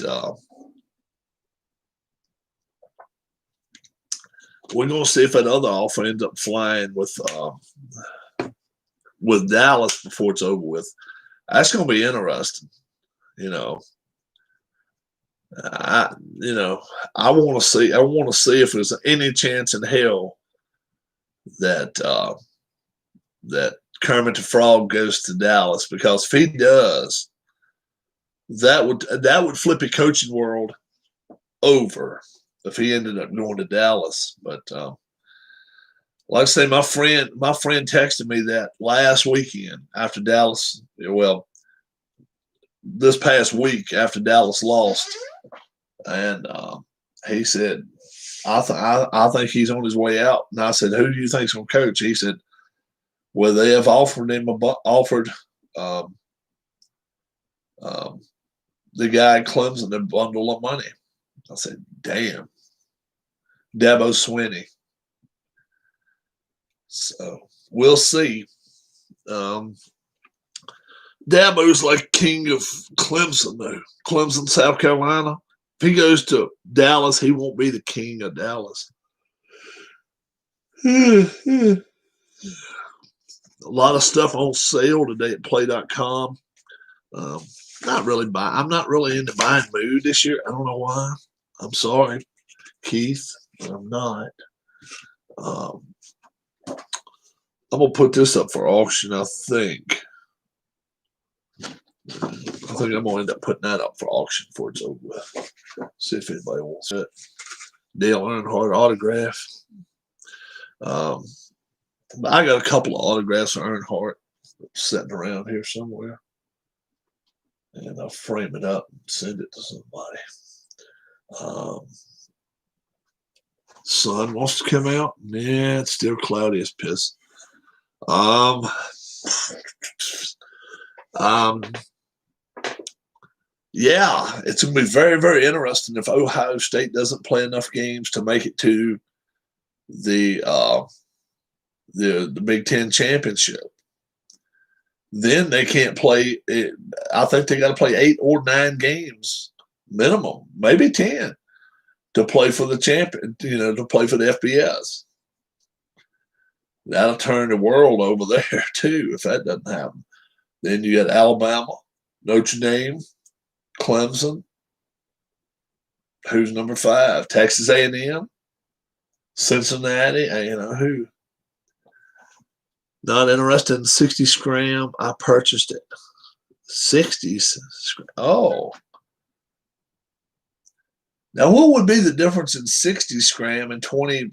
we're going to see if that other offer ends up flying with Dallas before it's over with. That's going to be interesting. I want to see. I want to see if there's any chance in hell that that Kermit the Frog goes to Dallas, because if he does, that would flip the coaching world over if he ended up going to Dallas. But like I say, my friend texted me that last weekend after Dallas. Well, this past week after Dallas lost, and he said, I think he's on his way out. And I said, who do you think's going to coach? He said, well, they have offered him the guy in Clemson a bundle of money. I said, damn. Dabo Swinney. So we'll see. Dabo's like king of Clemson, though. Clemson, South Carolina. If he goes to Dallas, he won't be the king of Dallas. A lot of stuff on sale today at play.com. I'm not really in the buying mood this year. I don't know why. I'm sorry, Keith, but I'm not. I'm going to put this up for auction, I think. I'm going to end up putting that up for auction before it's over with. See if anybody wants it. Dale Earnhardt autograph. I got a couple of autographs of Earnhardt sitting around here somewhere. And I'll frame it up and send it to somebody. Sun wants to come out. Yeah, it's still cloudy as piss. Yeah, it's going to be very, very interesting if Ohio State doesn't play enough games to make it to the Big Ten championship. Then they can't play. I think they got to play 8 or 9 games minimum, maybe 10, to play for the champion. To play for the FBS. That'll turn the world over there too if that doesn't happen. Then you got Alabama, Notre Dame, Clemson. Who's number 5? Texas A&M, Cincinnati. Who? Not interested in 60 scram. I purchased it. 60s. Oh. Now, what would be the difference in 60 scram and 20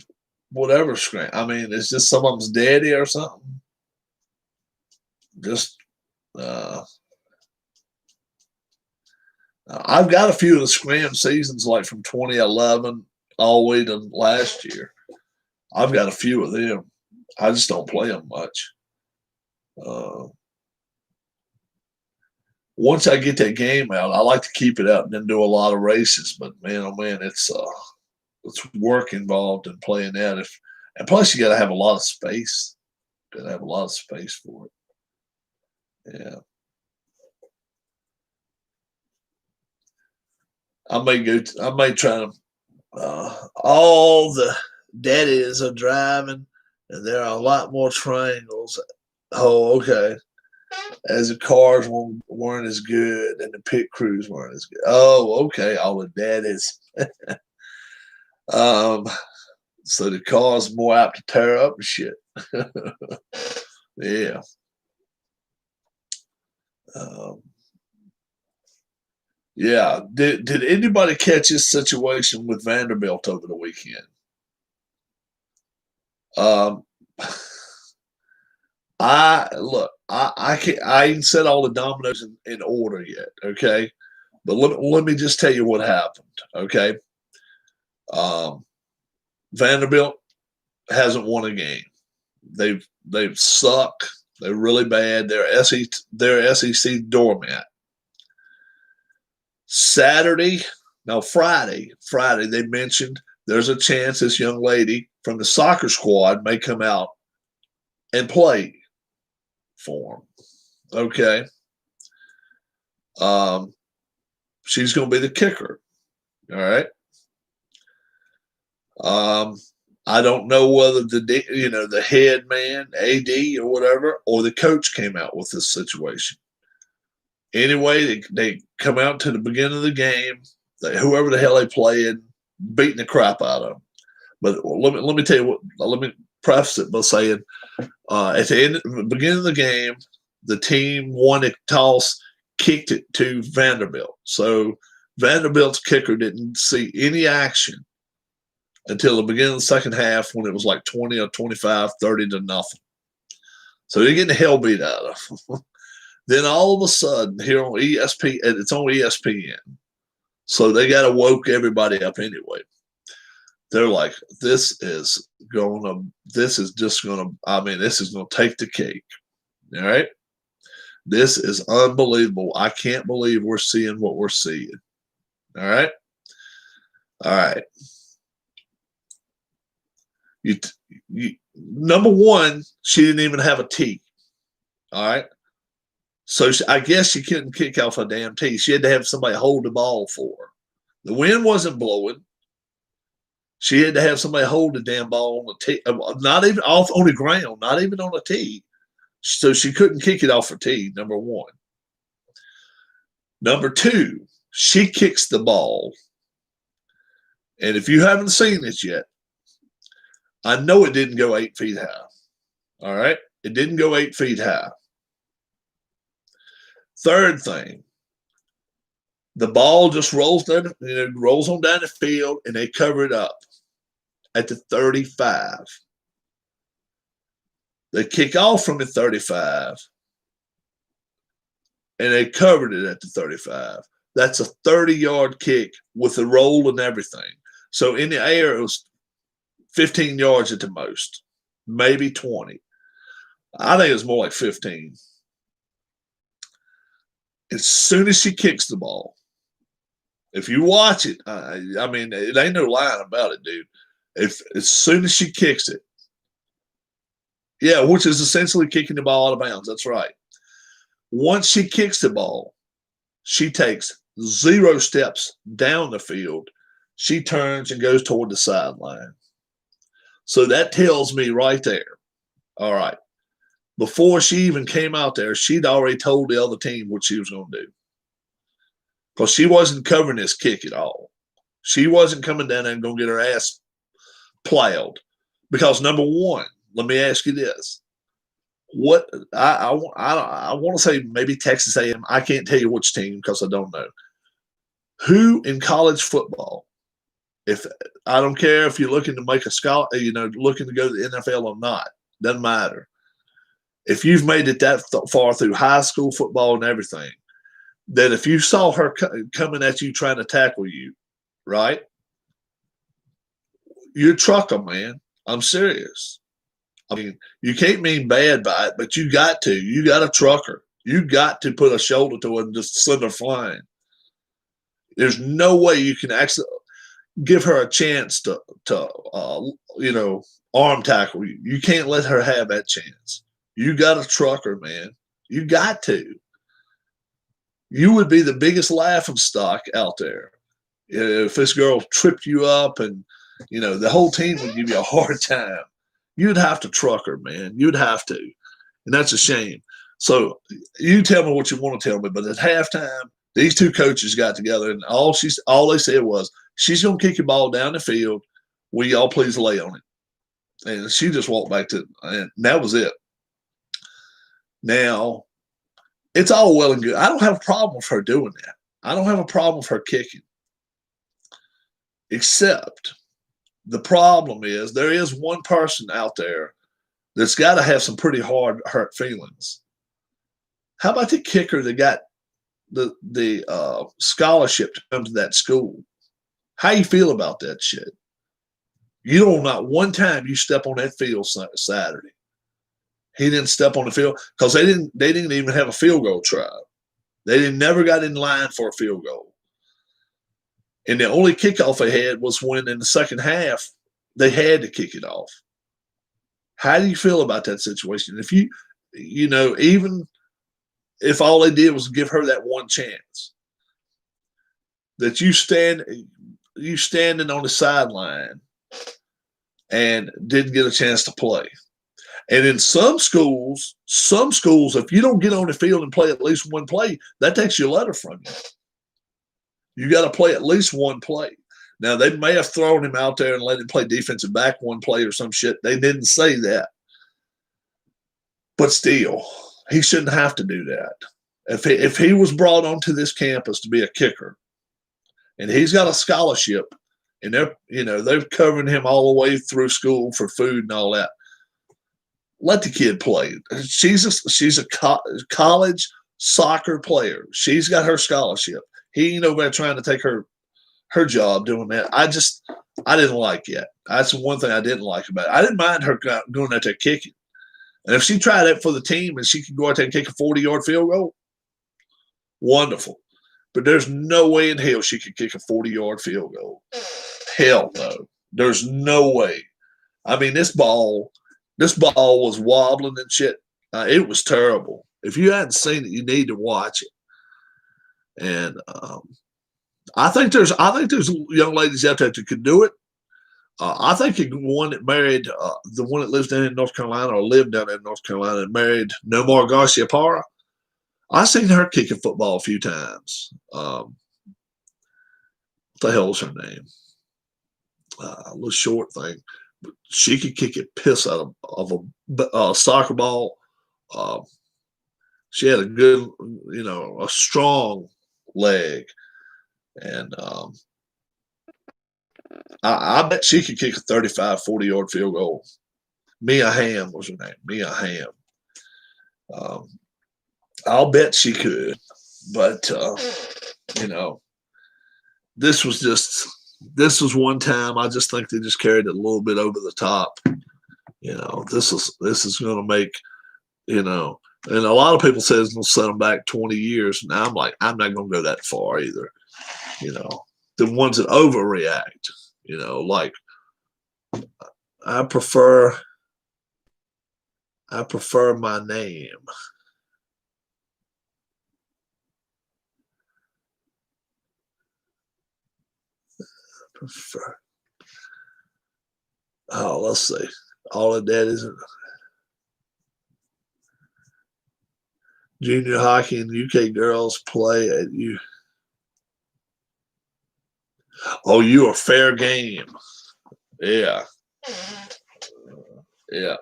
whatever scram? I mean, it's just some of them's daddy or something. Just, I've got a few of the scram seasons, like from 2011 all the way to last year. I've got a few of them. I just don't play them much. Once I get that game out, I like to keep it out and then do a lot of races. But man, oh man, it's work involved in playing that. And plus, you got to have a lot of space. Got to have a lot of space for it. Yeah. I may try to. All the daddies are driving, and there are a lot more triangles. Oh, okay. As the cars weren't as good, and the pit crews weren't as good. Oh, okay. All the daddies. So the car's more apt to tear up and shit. Yeah. Um, yeah. Did anybody catch this situation with Vanderbilt over the weekend? Um, I can't, I ain't set all the dominoes in order yet, okay? But let me just tell you what happened, okay? Um, Vanderbilt hasn't won a game. They've suck. They're really bad. They're SEC doormat. Friday, they mentioned there's a chance this young lady from the soccer squad may come out and play for them. Okay. She's going to be the kicker. All right. I don't know whether the head man, AD or whatever, or the coach came out with this situation. Anyway, they come out to the beginning of the game. Whoever the hell they played, beating the crap out of them. But let me tell you what. Let me preface it by saying, at the beginning of the game, the team won a toss, kicked it to Vanderbilt. So Vanderbilt's kicker didn't see any action until the beginning of the second half when it was like 20 or 25, 30 to nothing. So they're getting the hell beat out of them. Then all of a sudden, here on ESPN, it's on ESPN. So they got to woke everybody up anyway. They're like, this is just going to take the cake. All right. This is unbelievable. I can't believe we're seeing what we're seeing. All right. All right. Number one, she didn't even have a tee. All right. So I guess she couldn't kick off a damn tee. She had to have somebody hold the ball for her. The wind wasn't blowing. She had to have somebody hold the damn ball on the tee, not even off on the ground, not even on a tee. So she couldn't kick it off her tee, number one. Number two, she kicks the ball. And if you haven't seen it yet, I know it didn't go 8 feet high. All right? It didn't go 8 feet high. Third thing, the ball just rolls on down the field, and they cover it up at the 35. They kick off from the 35, and they covered it at the 35. That's a 30-yard kick with the roll and everything. So in the air, it was 15 yards at the most, maybe 20. I think it was more like 15. As soon as she kicks the ball, if you watch it, I mean, it ain't no lying about it, dude. As soon as she kicks it, yeah, which is essentially kicking the ball out of bounds. That's right. Once she kicks the ball, she takes 0 steps down the field. She turns and goes toward the sideline. So that tells me right there, all right, before she even came out there, she'd already told the other team what she was going to do. Because she wasn't covering this kick at all. She wasn't coming down there and going to get her ass plowed. Because number one, let me ask you this. What I want to say maybe Texas A&M. I can't tell you which team because I don't know. Who in college football, if I don't care if you're looking to make a scholar, looking to go to the NFL or not, doesn't matter. If you've made it that far through high school football and everything, that if you saw her coming at you trying to tackle you, right? You'd truck her, man. I'm serious. I mean, you can't mean bad by it, but you got to. You got to truck her. You got to put a shoulder to it and just send her flying. There's no way you can actually give her a chance to arm tackle you. You can't let her have that chance. You got to truck her, man. You got to. You would be the biggest laughing stock out there if this girl tripped you up and, the whole team would give you a hard time. You'd have to truck her, man. You'd have to. And that's a shame. So you tell me what you want to tell me, but at halftime, these two coaches got together and all they said was, she's going to kick your ball down the field. Will y'all please lay on it? And she just walked back to, and that was it. Now, it's all well and good. I don't have a problem with her doing that. I don't have a problem with her kicking. Except the problem is there is one person out there that's got to have some pretty hard hurt feelings. How about the kicker that got the scholarship to come to that school? How you feel about that shit? You don't, not one time you step on that field Saturday. He didn't step on the field because they didn't even have a field goal try. They never got in line for a field goal. And the only kickoff they had was when in the second half they had to kick it off. How do you feel about that situation? If even if all they did was give her that one chance, that you standing on the sideline and didn't get a chance to play. And in some schools, if you don't get on the field and play at least one play, that takes your letter from you. You got to play at least one play. Now, they may have thrown him out there and let him play defensive back one play or some shit. They didn't say that. But still, he shouldn't have to do that. If he was brought onto this campus to be a kicker, and he's got a scholarship, and they're covering him all the way through school for food and all that, let the kid play. She's a college soccer player. She's got her scholarship. He ain't over there trying to take her job doing that. I didn't like it. That's the one thing I didn't like about it. I didn't mind her going out there kicking. And if she tried it for the team and she could go out there and kick a 40-yard field goal, wonderful. But there's no way in hell she could kick a 40-yard field goal. Hell no. There's no way. I mean, this ball was wobbling and shit. It was terrible. If you hadn't seen it, you need to watch it. And I think there's young ladies out there that could do it. I think the one that married the one that lives down in North Carolina or lived down in North Carolina and married Nomar Garcia-Parra. I've seen her kick a football a few times. What the hell's her name? A little short thing. But she could kick it piss out of a soccer ball. She had a good, a strong leg. And I bet she could kick a 35, 40-yard field goal. Mia Hamm was her name. Mia Hamm. I'll bet she could. But, this was one time I just think they just carried it a little bit over the top. This is going to make, and a lot of people say it's going to set them back 20 years. And I'm like, I'm not going to go that far either. The ones that overreact, like I prefer my name. Let's see. All of that isn't junior hockey and UK girls play at you. Oh, you are fair game. Yeah. Yeah.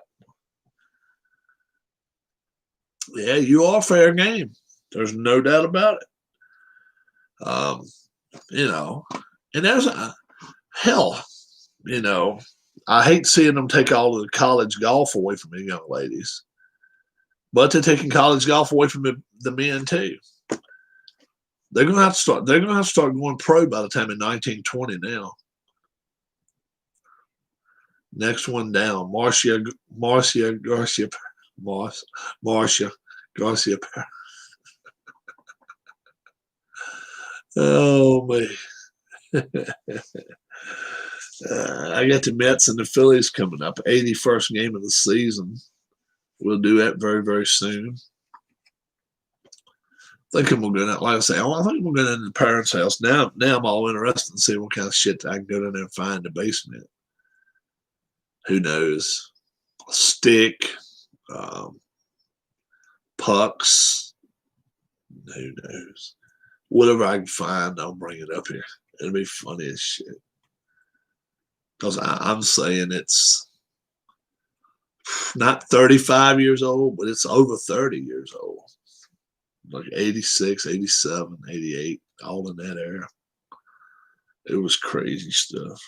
Yeah, you are fair game. There's no doubt about it. And there's hell, I hate seeing them take all of the college golf away from the young ladies, but they're taking college golf away from the men too. They're gonna have to start. They're gonna have to start going pro by the time in 1920 now. Next one down, Marcia Garcia. Oh man. I got the Mets and the Phillies coming up. 81st game of the season. We'll do that very, very soon. I think we'll go down. Like I say, I think we'll go down to the parents' house. Now I'm all interested in seeing what kind of shit I can go down there and find in the basement. Who knows? Stick, pucks. Who knows? Whatever I can find, I'll bring it up here. It'll be funny as shit. because I'm saying it's not 35 years old, but it's over 30 years old. Like 86, 87, 88, all in that era. It was crazy stuff.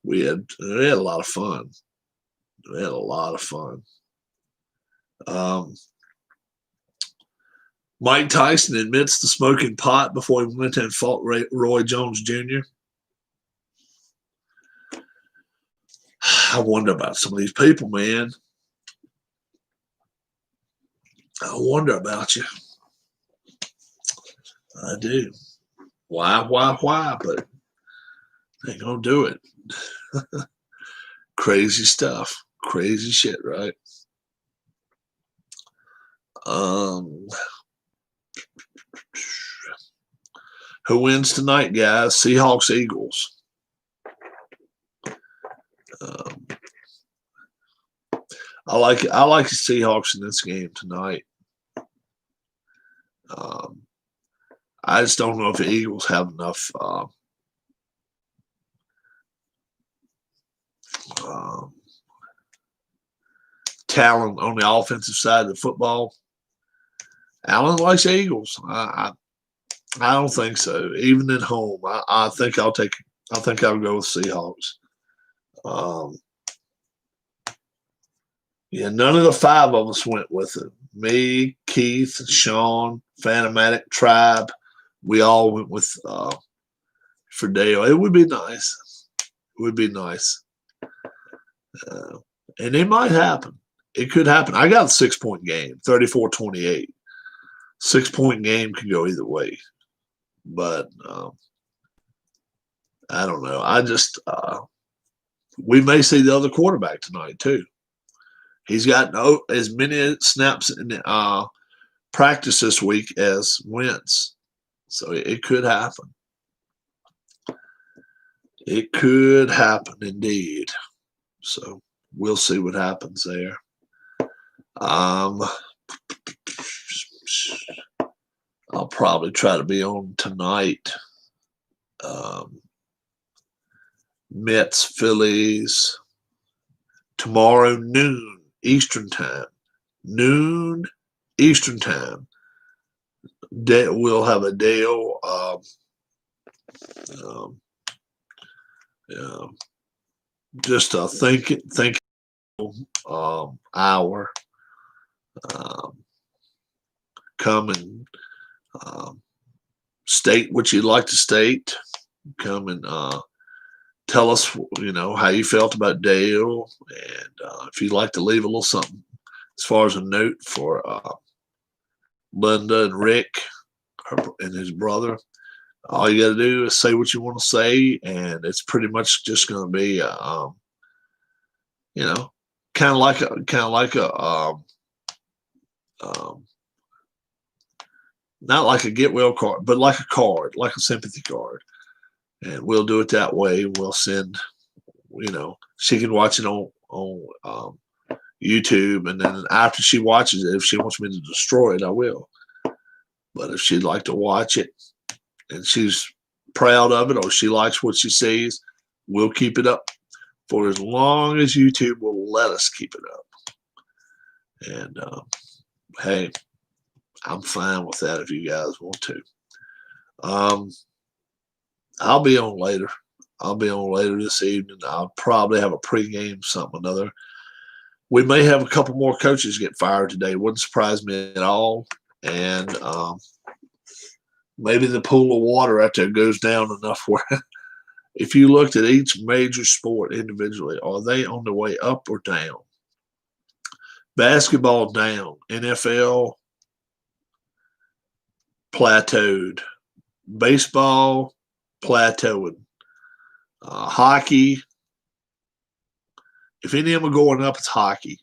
we had a lot of fun. We had a lot of fun. Mike Tyson admits to smoking pot before he went and fought Roy Jones Jr. I wonder about some of these people, man. I wonder about you. I do. Why? But they ain't gonna do it. Crazy stuff. Crazy shit, right? Who wins tonight, guys? Seahawks, Eagles. I like the Seahawks in this game tonight. I just don't know if the Eagles have enough talent on the offensive side of the football. Allen likes the Eagles. I don't think so. Even at home, I think I'll go with Seahawks. Yeah, none of the five of us went with it. Me, Keith, Sean, Phantomatic, Tribe. We all went with for Dale. It would be nice. It would be nice. And it might happen. It could happen. I got a 6-point game, 34-28. 6-point game could go either way. But I don't know. I just we may see the other quarterback tonight too. He's got as many snaps in practice this week as Wentz, so it could happen. It could happen indeed. So we'll see what happens there. I'll probably try to be on tonight. Mets, Phillies. Tomorrow, noon Eastern time. Noon Eastern time. We'll have a Dale just a think hour. Come and state what you'd like to state. Come and tell us, how you felt about Dale, and if you'd like to leave a little something as far as a note for Linda and Rick and his brother. All you got to do is say what you want to say, and it's pretty much just going to be, kind of like a not like a get well card, but like a card, like a sympathy card. And we'll do it that way. We'll send, she can watch it on YouTube, and then after she watches it, if she wants me to destroy it, I will. But if she'd like to watch it and she's proud of it, or she likes what she sees, we'll keep it up for as long as YouTube will let us keep it up. And hey, I'm fine with that if you guys want to. I'll be on later. I'll be on later this evening. I'll probably have a pregame, something or another. We may have a couple more coaches get fired today. Wouldn't surprise me at all. And maybe the pool of water out there goes down enough where if you looked at each major sport individually, are they on the way up or down? Basketball down. NFL plateaued. Baseball plateauing. Hockey, if any of them are going up, it's hockey.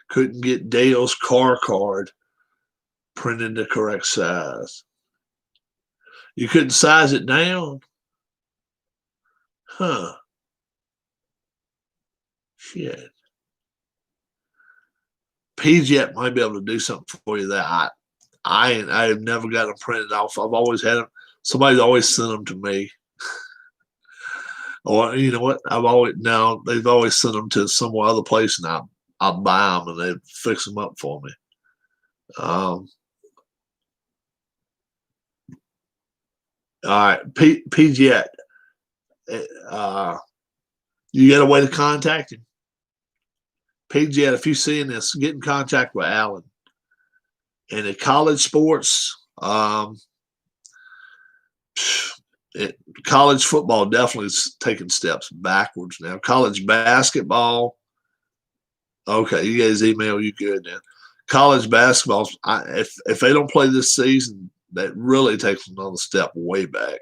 Couldn't get Dale's car card printed the correct size. You couldn't size it down? Huh. Shit. PJet might be able to do something for you that I have never got them printed off. I've always had them. Somebody's always sent them to me. Or you know what? They've always sent them to some other place, and I buy them and they fix them up for me. All right, PGet. You got a way to contact him? PGet, if you're seeing this, get in contact with Alan. And in college sports, college football definitely is taking steps backwards now. College basketball, okay, you guys email you good then. College basketball, if they don't play this season, that really takes another step way back.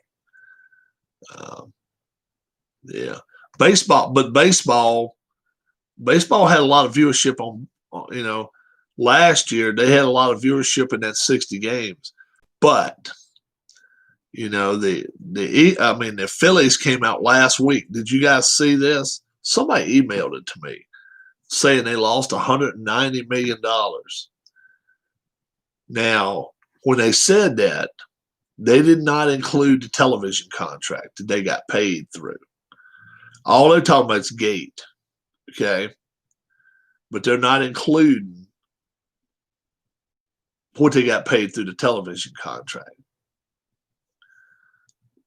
Yeah, baseball had a lot of viewership on. Last year they had a lot of viewership in that 60 games, but the Phillies came out last week. Did you guys see this? Somebody emailed it to me saying they lost $190 million. Now, when they said that, they did not include the television contract that they got paid through. All they're talking about is gate, okay? But they're not including what they got paid through the television contract.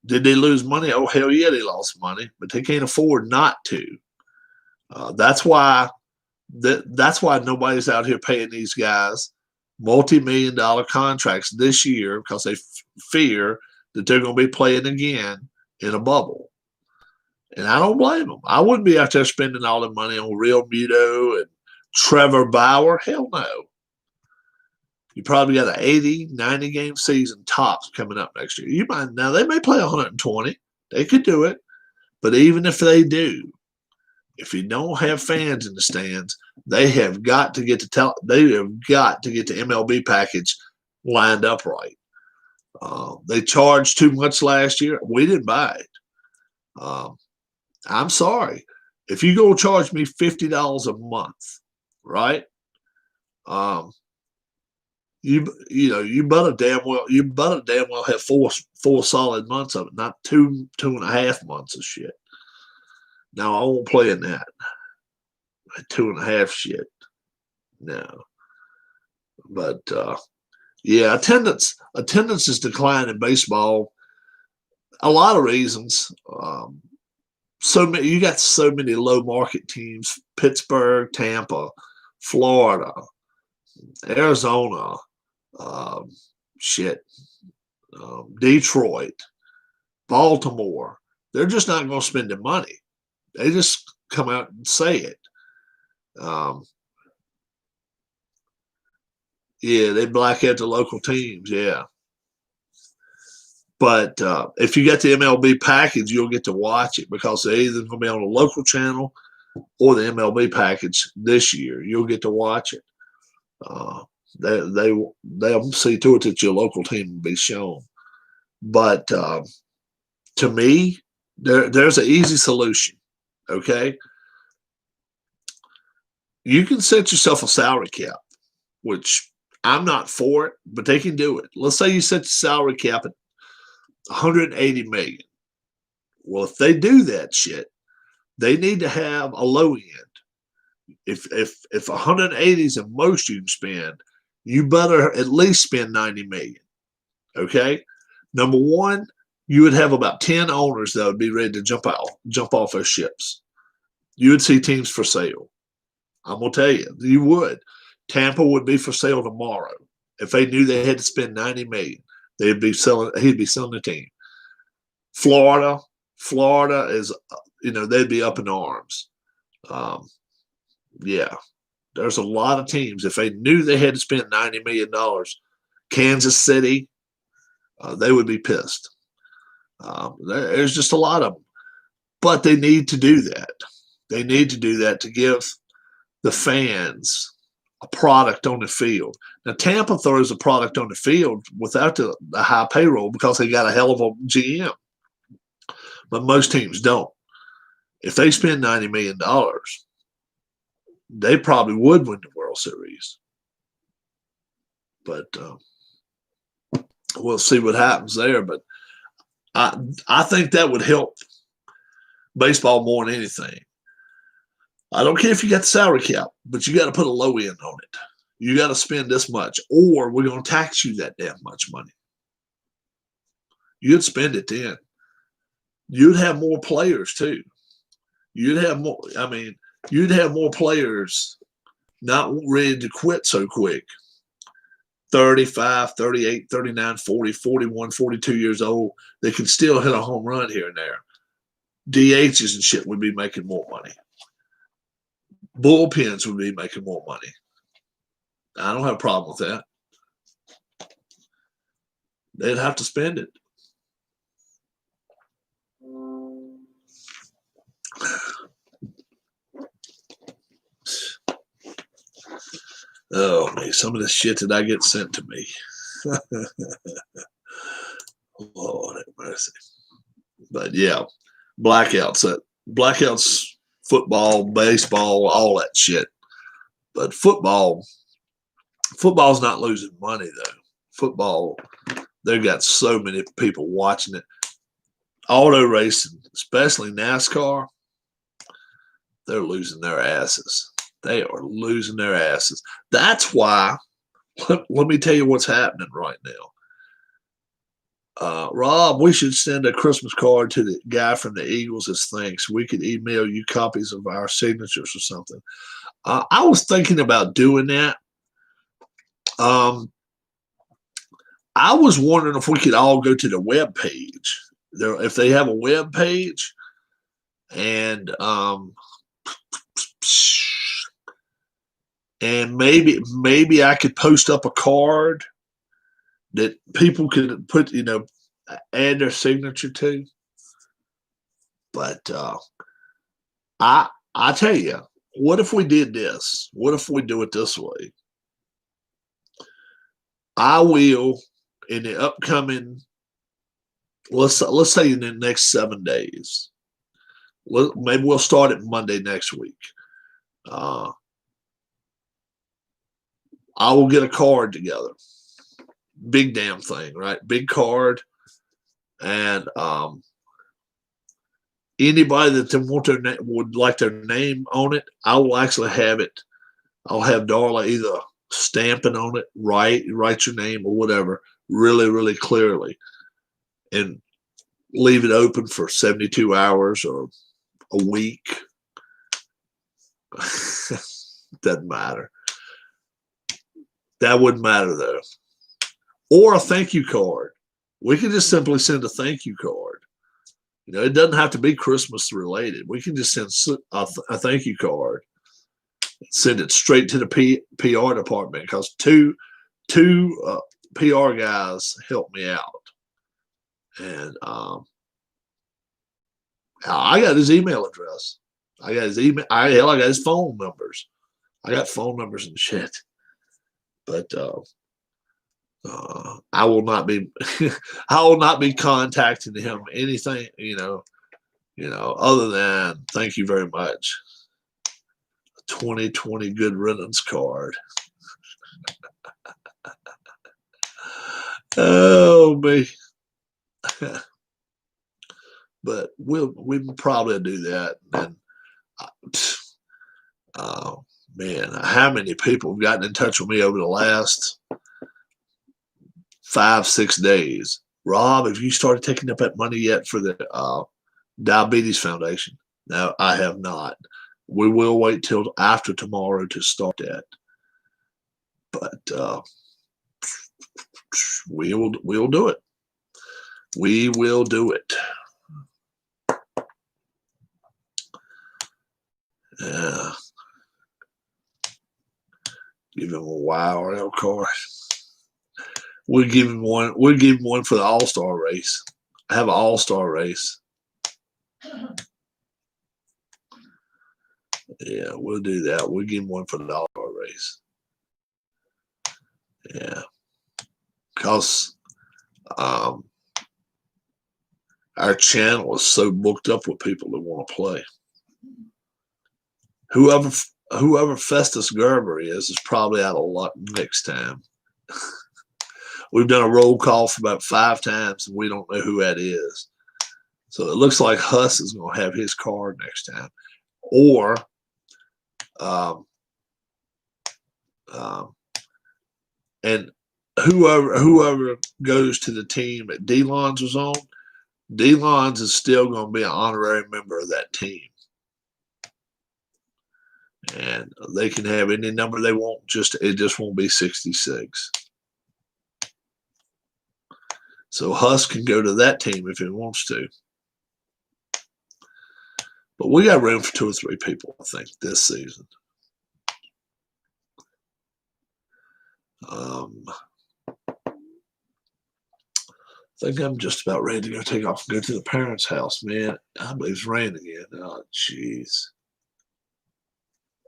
Did they lose money? Oh, hell yeah, they lost money, but they can't afford not to. That's why nobody's out here paying these guys multi-million-dollar contracts this year, because they fear that they're going to be playing again in a bubble. And I don't blame them. I wouldn't be out there spending all the money on Real Muto and Trevor Bauer. Hell no. You probably got an 80, 90 game season tops coming up next year. Now they may play 120. They could do it. But even if they do, if you don't have fans in the stands, they have got to get the MLB package lined up right. They charged too much last year. We didn't buy it. I'm sorry. If you go charge me $50 a month, right? You better damn well have four solid months of it, not 2.5 months of shit. No, I won't play in that. 2.5 shit. No. But yeah, attendance is declining in baseball. A lot of reasons. You got so many low market teams: Pittsburgh, Tampa, Florida, Arizona, Detroit, Baltimore. They're just not going to spend the money. They just come out and say it. Yeah, they black out the local teams. Yeah. But if you get the MLB package, you'll get to watch it, because they're either going to be on a local channel or the MLB package this year. You'll get to watch it. They'll see to it that your local team will be shown. But to me, there's an easy solution. Okay, you can set yourself a salary cap, which I'm not for it, but they can do it. Let's say you set the salary cap at 180 million. Well, if they do that shit, they need to have a low end. If 180 is the most you can spend, you better at least spend 90 million. Okay, number one, you would have about 10 owners that would be ready to jump off their ships. You would see teams for sale. I'm gonna tell you, you would. Tampa would be for sale tomorrow. If they knew they had to spend 90 million, he'd be selling the team. Florida is, they'd be up in arms. Yeah, there's a lot of teams. If they knew they had to spend $90 million, Kansas City, they would be pissed. There's just a lot of them. But they need to do that. They need to do that to give the fans a product on the field. Now, Tampa throws a product on the field without the high payroll because they got a hell of a GM. But most teams don't. If they spend $90 million, they probably would win the World Series. But we'll see what happens there. But I think that would help baseball more than anything. I don't care if you got the salary cap, but you got to put a low end on it. You got to spend this much, or we're going to tax you that damn much money. You'd spend it then. You'd have more players too. You'd have more. I mean, you'd have more players not ready to quit so quick. 35, 38, 39, 40, 41, 42 years old. They could still hit a home run here and there. DHs and shit would be making more money. Bullpens would be making more money. I don't have a problem with that. They'd have to spend it. Oh, man, some of the shit that I get sent to me. Lord have mercy. But yeah, blackouts, football, baseball, all that shit. But football's not losing money though. Football, they've got so many people watching it. Auto racing, especially NASCAR, they're losing their asses. They are losing their asses. That's why, let me tell you what's happening right now. Rob, we should send a Christmas card to the guy from the Eagles as thanks. We could email you copies of our signatures or something. I was thinking about doing that. I was wondering if we could all go to the web page. If they have a web page, and maybe I could post up a card that people could put, add their signature to. But I tell you, what if we did this? What if we do it this way? I will, in the upcoming, let's say in the next 7 days. Maybe we'll start it Monday next week. I will get a card together. Big damn thing, right? Big card. And anybody that would like their name on it, I will actually have it. I'll have Darla either stamp it on it, write your name or whatever, really, really clearly, and leave it open for 72 hours or a week. Doesn't matter. That wouldn't matter though. Or a thank you card. We can just simply send a thank you card. It doesn't have to be Christmas related. We can just send a thank you card. Send it straight to the PR department because two PR guys helped me out. And I got his email address. I got his email. I got his phone numbers. I got phone numbers and shit. But I will not be contacting him anything, other than thank you very much. 2020 good riddance card. Oh me. But we'll probably do that. And man, how many people have gotten in touch with me over the last 5-6 days? Rob, have you started taking up that money yet for the Diabetes Foundation? No, I have not. We will wait till after tomorrow to start that. But we'll do it. We will do it. Yeah. Give him a YRL card. We'll give him one. We'll give him one for the All-Star race. I have an All-Star race. Yeah, we'll do that. We'll give him one for the All-Star race. Yeah, because our channel is so booked up with people that want to play. Whoever Festus Gerber is probably out of luck next time. We've done a roll call for about 5 times, and we don't know who that is. So it looks like Huss is going to have his card next time, or um, and whoever goes to the team that D-Lons was on, D-Lons is still going to be an honorary member of that team. And they can have any number they want, it just won't be 66. So Huss can go to that team if he wants to. But we got room for 2 or 3 people, I think, this season. I think I'm just about ready to go take off and go to the parents' house, man. I believe it's raining again. Oh, jeez.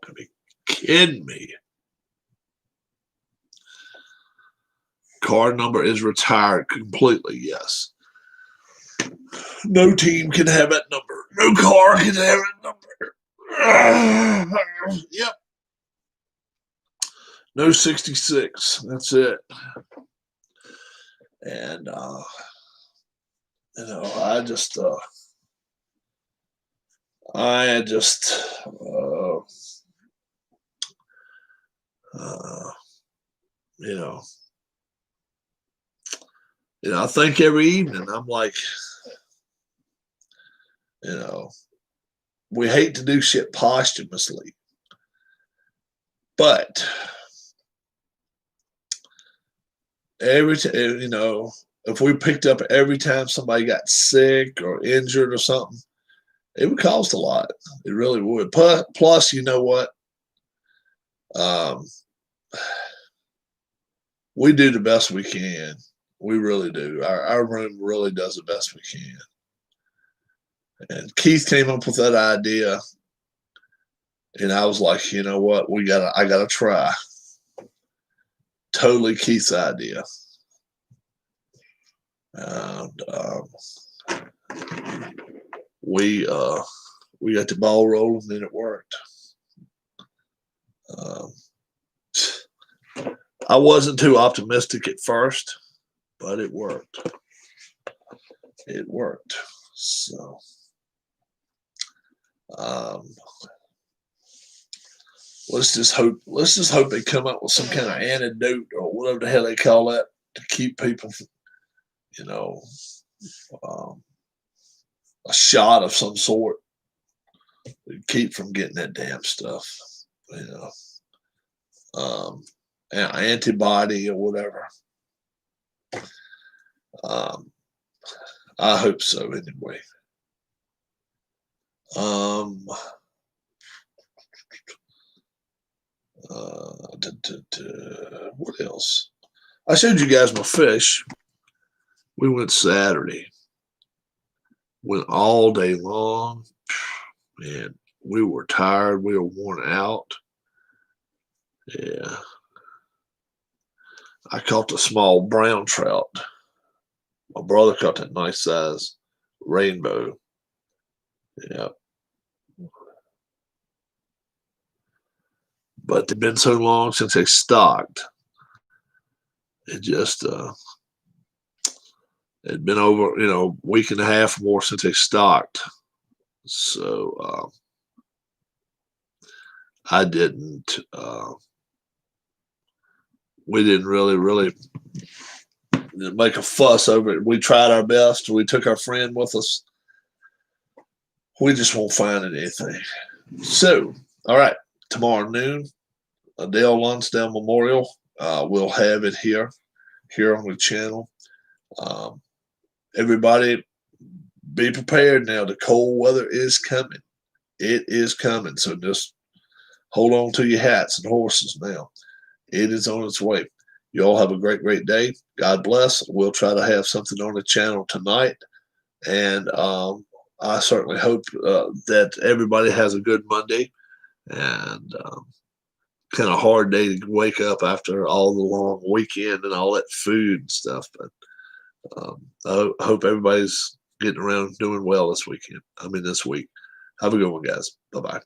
Gotta be kidding me. Card number is retired completely, yes. No team can have that number. No car can have that number. Yep. No 66. That's it. And, I just I think every evening I'm like, we hate to do shit posthumously, but if we picked up every time somebody got sick or injured or something, it would cost a lot. It really would. Plus, you know what? We do the best we can. We really do. Our room really does the best we can. And Keith came up with that idea, and I was like, you know what? I gotta try. Totally Keith's idea. And we got the ball rolling, and it worked. I wasn't too optimistic at first, but it worked. It worked. So, let's just hope they come up with some kind of antidote or whatever the hell they call that to keep people, a shot of some sort to keep from getting that damn stuff, an antibody or whatever. I hope so anyway. What else? I showed you guys my fish. We went Saturday. Went all day long. Man, we were tired. We were worn out. Yeah. I caught a small brown trout. My brother caught that nice size rainbow. Yeah. But it's been so long since they stocked. It just it'd been over, a week and a half more since they stocked. So I didn't we didn't really make a fuss over it. We tried our best. We took our friend with us. We just won't find anything. So, all right, tomorrow noon, Dale Lonsdale Memorial. We'll have it here on the channel. Everybody, be prepared now. The cold weather is coming. It is coming. So just hold on to your hats and horses now. It is on its way. You all have a great, great day. God bless. We'll try to have something on the channel tonight. And I certainly hope that everybody has a good Monday. And kind of hard day to wake up after all the long weekend and all that food and stuff. But I hope everybody's getting around doing well this weekend. This week. Have a good one, guys. Bye-bye.